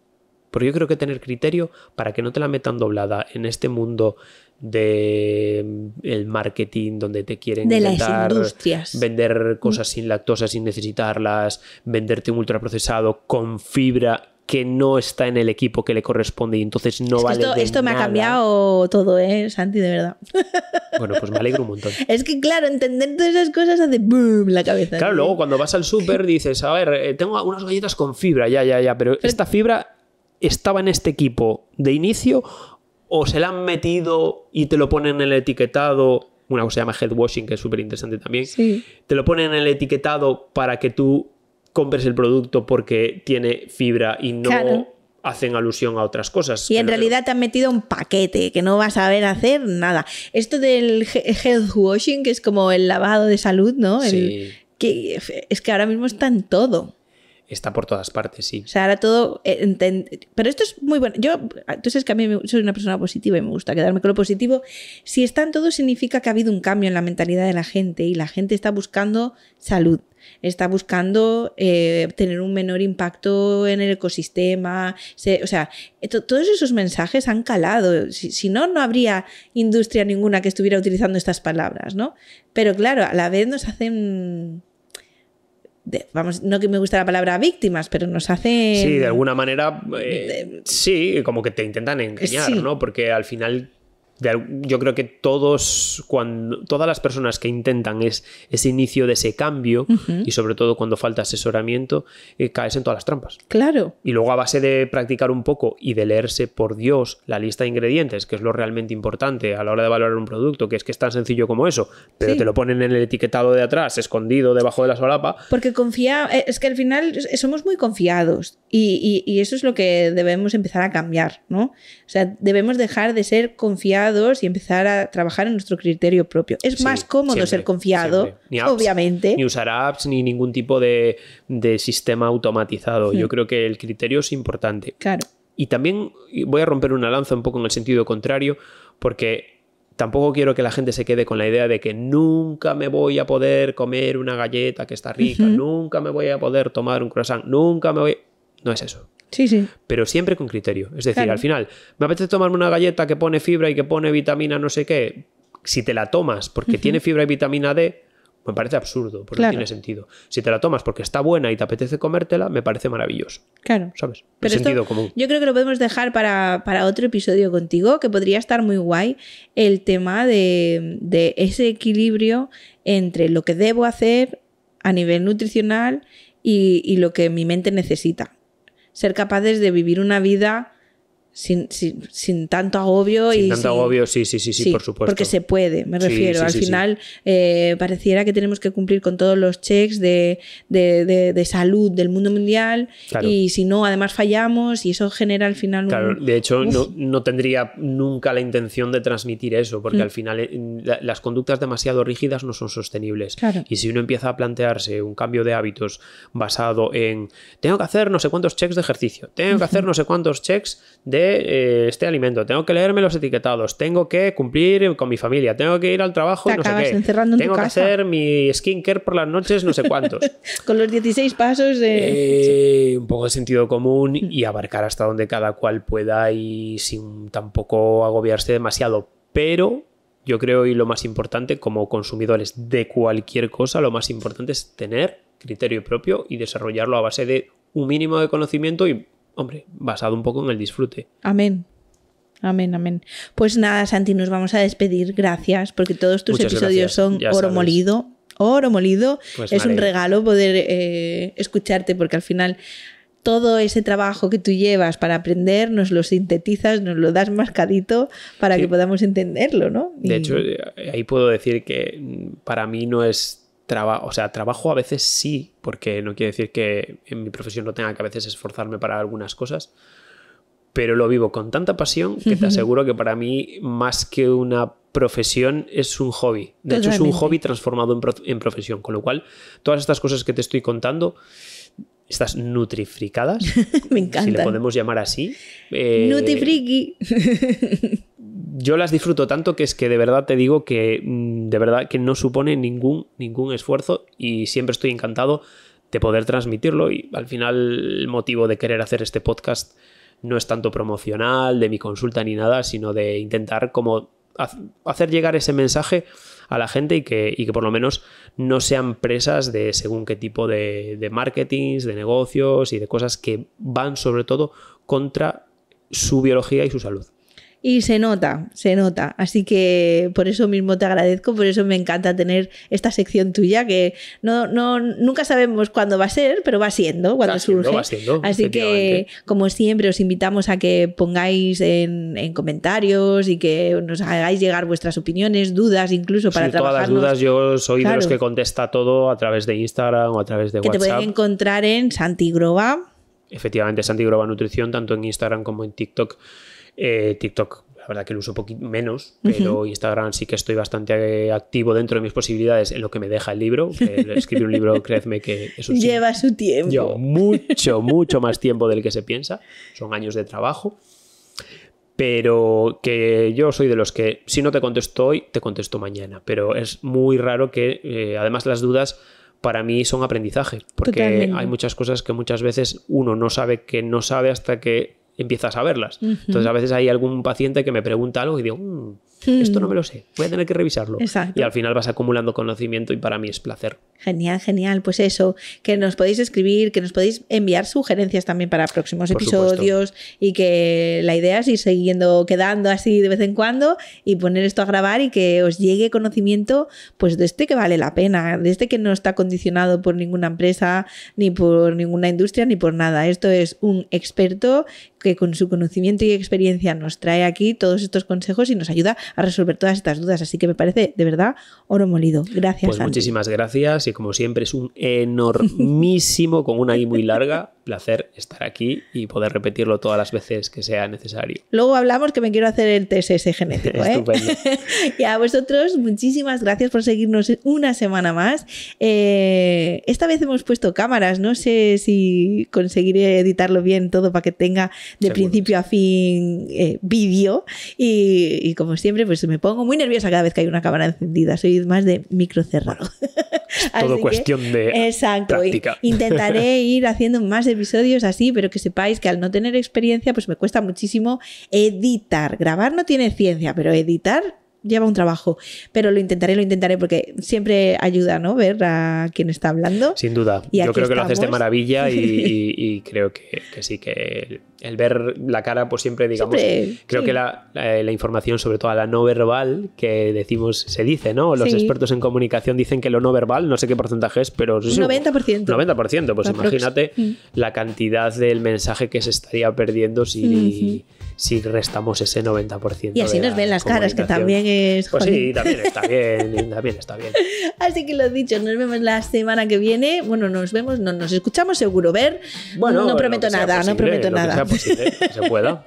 Porque yo creo que tener criterio para que no te la metan doblada en este mundo del marketing donde te quieren de las industrias. Vender cosas sin lactosa sin necesitarlas, venderte un ultraprocesado con fibra que no está en el equipo que le corresponde y entonces no vale de esto me nada. Ha cambiado todo, Santi, de verdad. Bueno, pues me alegro un montón. Es que claro, entender todas esas cosas hace boom la cabeza. Claro, luego cuando vas al súper dices, a ver, tengo unas galletas con fibra, pero esta fibra estaba en este equipo de inicio o se la han metido y te lo ponen en el etiquetado, una cosa se llama head washing, que es súper interesante también, te lo ponen en el etiquetado para que tú compres el producto porque tiene fibra y no hacen alusión a otras cosas. Y en realidad te han metido un paquete que no vas a ver hacer nada. Esto del health washing, que es como el lavado de salud, ¿no? Sí. Que es que ahora mismo está en todo. Está por todas partes, sí. O sea, ahora todo... Pero esto es muy bueno. Tú sabes que a mí soy una persona positiva y me gusta quedarme con lo positivo. Si está en todo, significa que ha habido un cambio en la mentalidad de la gente y la gente está buscando salud. Está buscando tener un menor impacto en el ecosistema. O sea, todos esos mensajes han calado. Si no, no habría industria ninguna que estuviera utilizando estas palabras, ¿no? Pero claro, a la vez nos hacen... no que me guste la palabra víctimas, pero nos hacen... Sí, de alguna manera, sí, como que te intentan engañar, ¿no? Porque al final... Yo creo que todas las personas que intentan ese inicio de ese cambio y sobre todo cuando falta asesoramiento, caes en todas las trampas. Claro. Y luego a base de practicar un poco y de leerse por Dios la lista de ingredientes, que es lo realmente importante a la hora de valorar un producto, que es tan sencillo como eso, pero te lo ponen en el etiquetado de atrás, escondido debajo de la solapa. Porque es que al final somos muy confiados y eso es lo que debemos empezar a cambiar, ¿no? O sea, debemos dejar de ser confiados y empezar a trabajar en nuestro criterio propio. Es más cómodo ser confiado, ni apps, obviamente. Ni usar apps, ni ningún tipo de sistema automatizado. Yo creo que el criterio es importante. Claro. Y también voy a romper una lanza un poco en el sentido contrario, porque tampoco quiero que la gente se quede con la idea de que nunca me voy a poder comer una galleta que está rica, nunca me voy a poder tomar un croissant, nunca me voy... No es eso. Sí. Pero siempre con criterio. Es decir, al final, me apetece tomarme una galleta que pone fibra y que pone vitamina no sé qué. Si te la tomas porque tiene fibra y vitamina D, me parece absurdo, porque no tiene sentido. Si te la tomas porque está buena y te apetece comértela, me parece maravilloso. Claro. ¿Sabes? Pero el sentido común. Yo creo que lo podemos dejar para otro episodio contigo, que podría estar muy guay, el tema de ese equilibrio entre lo que debo hacer a nivel nutricional y lo que mi mente necesita. Ser capaces de vivir una vida sin tanto agobio. Sin tanto agobio, sí, por supuesto. Porque se puede, me refiero. Al final pareciera que tenemos que cumplir con todos los checks de salud del mundo mundial, claro. Y si no, además fallamos y eso genera al final Claro, de hecho no tendría nunca la intención de transmitir eso, porque al final las conductas demasiado rígidas no son sostenibles. Claro. Y si uno empieza a plantearse un cambio de hábitos basado en tengo que hacer no sé cuántos checks de ejercicio, tengo que hacer no sé cuántos checks de este alimento, tengo que leerme los etiquetados, tengo que cumplir con mi familia, tengo que ir al trabajo y no sé qué, encerrando en tengo tu que casa. hacer mi skincare por las noches, no sé cuántos. Con los 16 pasos de... Un poco de sentido común y abarcar hasta donde cada cual pueda y sin tampoco agobiarse demasiado. Pero yo creo, y lo más importante como consumidores de cualquier cosa, lo más importante es tener criterio propio y desarrollarlo a base de un mínimo de conocimiento y, hombre, basado un poco en el disfrute. Amén. Amén, amén. Pues nada, Santi, nos vamos a despedir. Gracias, porque todos tus Muchas episodios gracias. son oro molido. Oro molido. Pues es un regalo poder escucharte, porque al final todo ese trabajo que tú llevas para aprender nos lo sintetizas, nos lo das mascadito para que podamos entenderlo, ¿no? De hecho, ahí puedo decir que para mí no es trabajo, o sea, trabajo a veces sí, porque no quiere decir que en mi profesión no tenga que a veces esforzarme para algunas cosas, pero lo vivo con tanta pasión que te aseguro que para mí, más que una profesión, es un hobby. De hecho, es un hobby transformado en profesión, con lo cual todas estas cosas que te estoy contando, estas nutrifricadas, me encantan, si le podemos llamar así, nutrifriki, yo las disfruto tanto que es que de verdad te digo que de verdad que no supone ningún esfuerzo y siempre estoy encantado de poder transmitirlo. Y al final el motivo de querer hacer este podcast no es tanto promocional de mi consulta ni nada, sino de intentar como hacer llegar ese mensaje a la gente y que por lo menos no sean presas de según qué tipo de marketings, de negocios y de cosas que van sobre todo contra su biología y su salud. Y se nota. Así que por eso mismo te agradezco, por eso me encanta tener esta sección tuya, que nunca sabemos cuándo va a ser, pero va siendo, cuando surge. Va siendo, así que, como siempre, os invitamos a que pongáis en comentarios y que nos hagáis llegar vuestras opiniones, dudas, incluso para trabajarnos. Todas las dudas, yo soy de los que contesta todo a través de Instagram o a través de WhatsApp. Que te pueden encontrar en Santi Groba. Efectivamente, Santi Groba Nutrición, tanto en Instagram como en TikTok. TikTok, la verdad que lo uso menos, pero Instagram sí que estoy bastante activo dentro de mis posibilidades en lo que me deja el libro. Escribir un libro, créeme que eso sí, lleva su tiempo. Lleva mucho más tiempo del que se piensa. Son años de trabajo. Pero que yo soy de los que si no te contesto hoy, te contesto mañana. Pero es muy raro que, además, las dudas para mí son aprendizaje. Porque Totalmente. Hay muchas cosas que muchas veces uno no sabe que no sabe hasta que empiezas a verlas. Entonces a veces hay algún paciente que me pregunta algo y digo, esto no me lo sé, voy a tener que revisarlo. Exacto. Y al final vas acumulando conocimiento y para mí es placer. Genial. Pues eso, que nos podéis escribir, que nos podéis enviar sugerencias también para próximos episodios, y que la idea es ir quedando así de vez en cuando y poner esto a grabar y que os llegue conocimiento pues de este que vale la pena, de este que no está condicionado por ninguna empresa, ni por ninguna industria, ni por nada. Esto es un experto que con su conocimiento y experiencia nos trae aquí todos estos consejos y nos ayuda a resolver todas estas dudas. Así que me parece, de verdad, oro molido. Gracias, Pues Santi. Muchísimas gracias y como siempre es un enormísimo, con una I muy larga, placer estar aquí y poder repetirlo todas las veces que sea necesario. Luego hablamos que me quiero hacer el TSS genético. Estupendo. Y a vosotros, muchísimas gracias por seguirnos una semana más. Esta vez hemos puesto cámaras, no sé si conseguiré editarlo bien todo para que tenga de principio a fin vídeo y como siempre pues me pongo muy nerviosa cada vez que hay una cámara encendida, soy más de micro cerrado. Todo cuestión de práctica. Intentaré ir haciendo más episodios así, pero que sepáis que al no tener experiencia pues me cuesta muchísimo editar. Grabar no tiene ciencia, pero editar lleva un trabajo, pero lo intentaré porque siempre ayuda, ¿no? Ver a quién está hablando. Sin duda, yo creo que lo haces de maravilla y creo que sí que el ver la cara, pues siempre, digamos, creo sí. que la información, sobre todo la no verbal, que decimos, se dice, ¿no? Los expertos en comunicación dicen que lo no verbal, no sé qué porcentaje es, pero... Un 90%. 90%, pues imagínate la cantidad del mensaje que se estaría perdiendo si restamos ese 90%. Y así nos ven las caras, que también es... Pues sí, también está bien, Así que lo dicho, nos vemos la semana que viene. Bueno, nos escuchamos seguro. Bueno, no prometo nada, posible, no prometo lo nada. Que sea posible, que se pueda.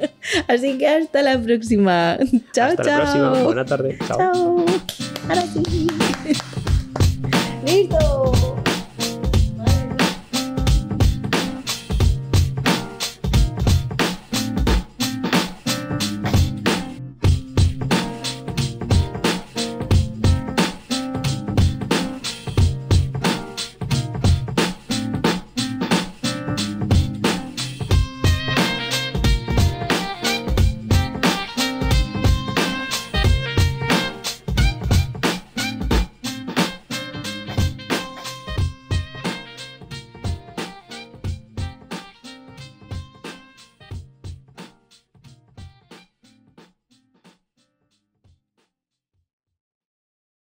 Así que hasta la próxima. Chao, hasta chao. la próxima, buena tarde. Chao. Ahora sí. Listo.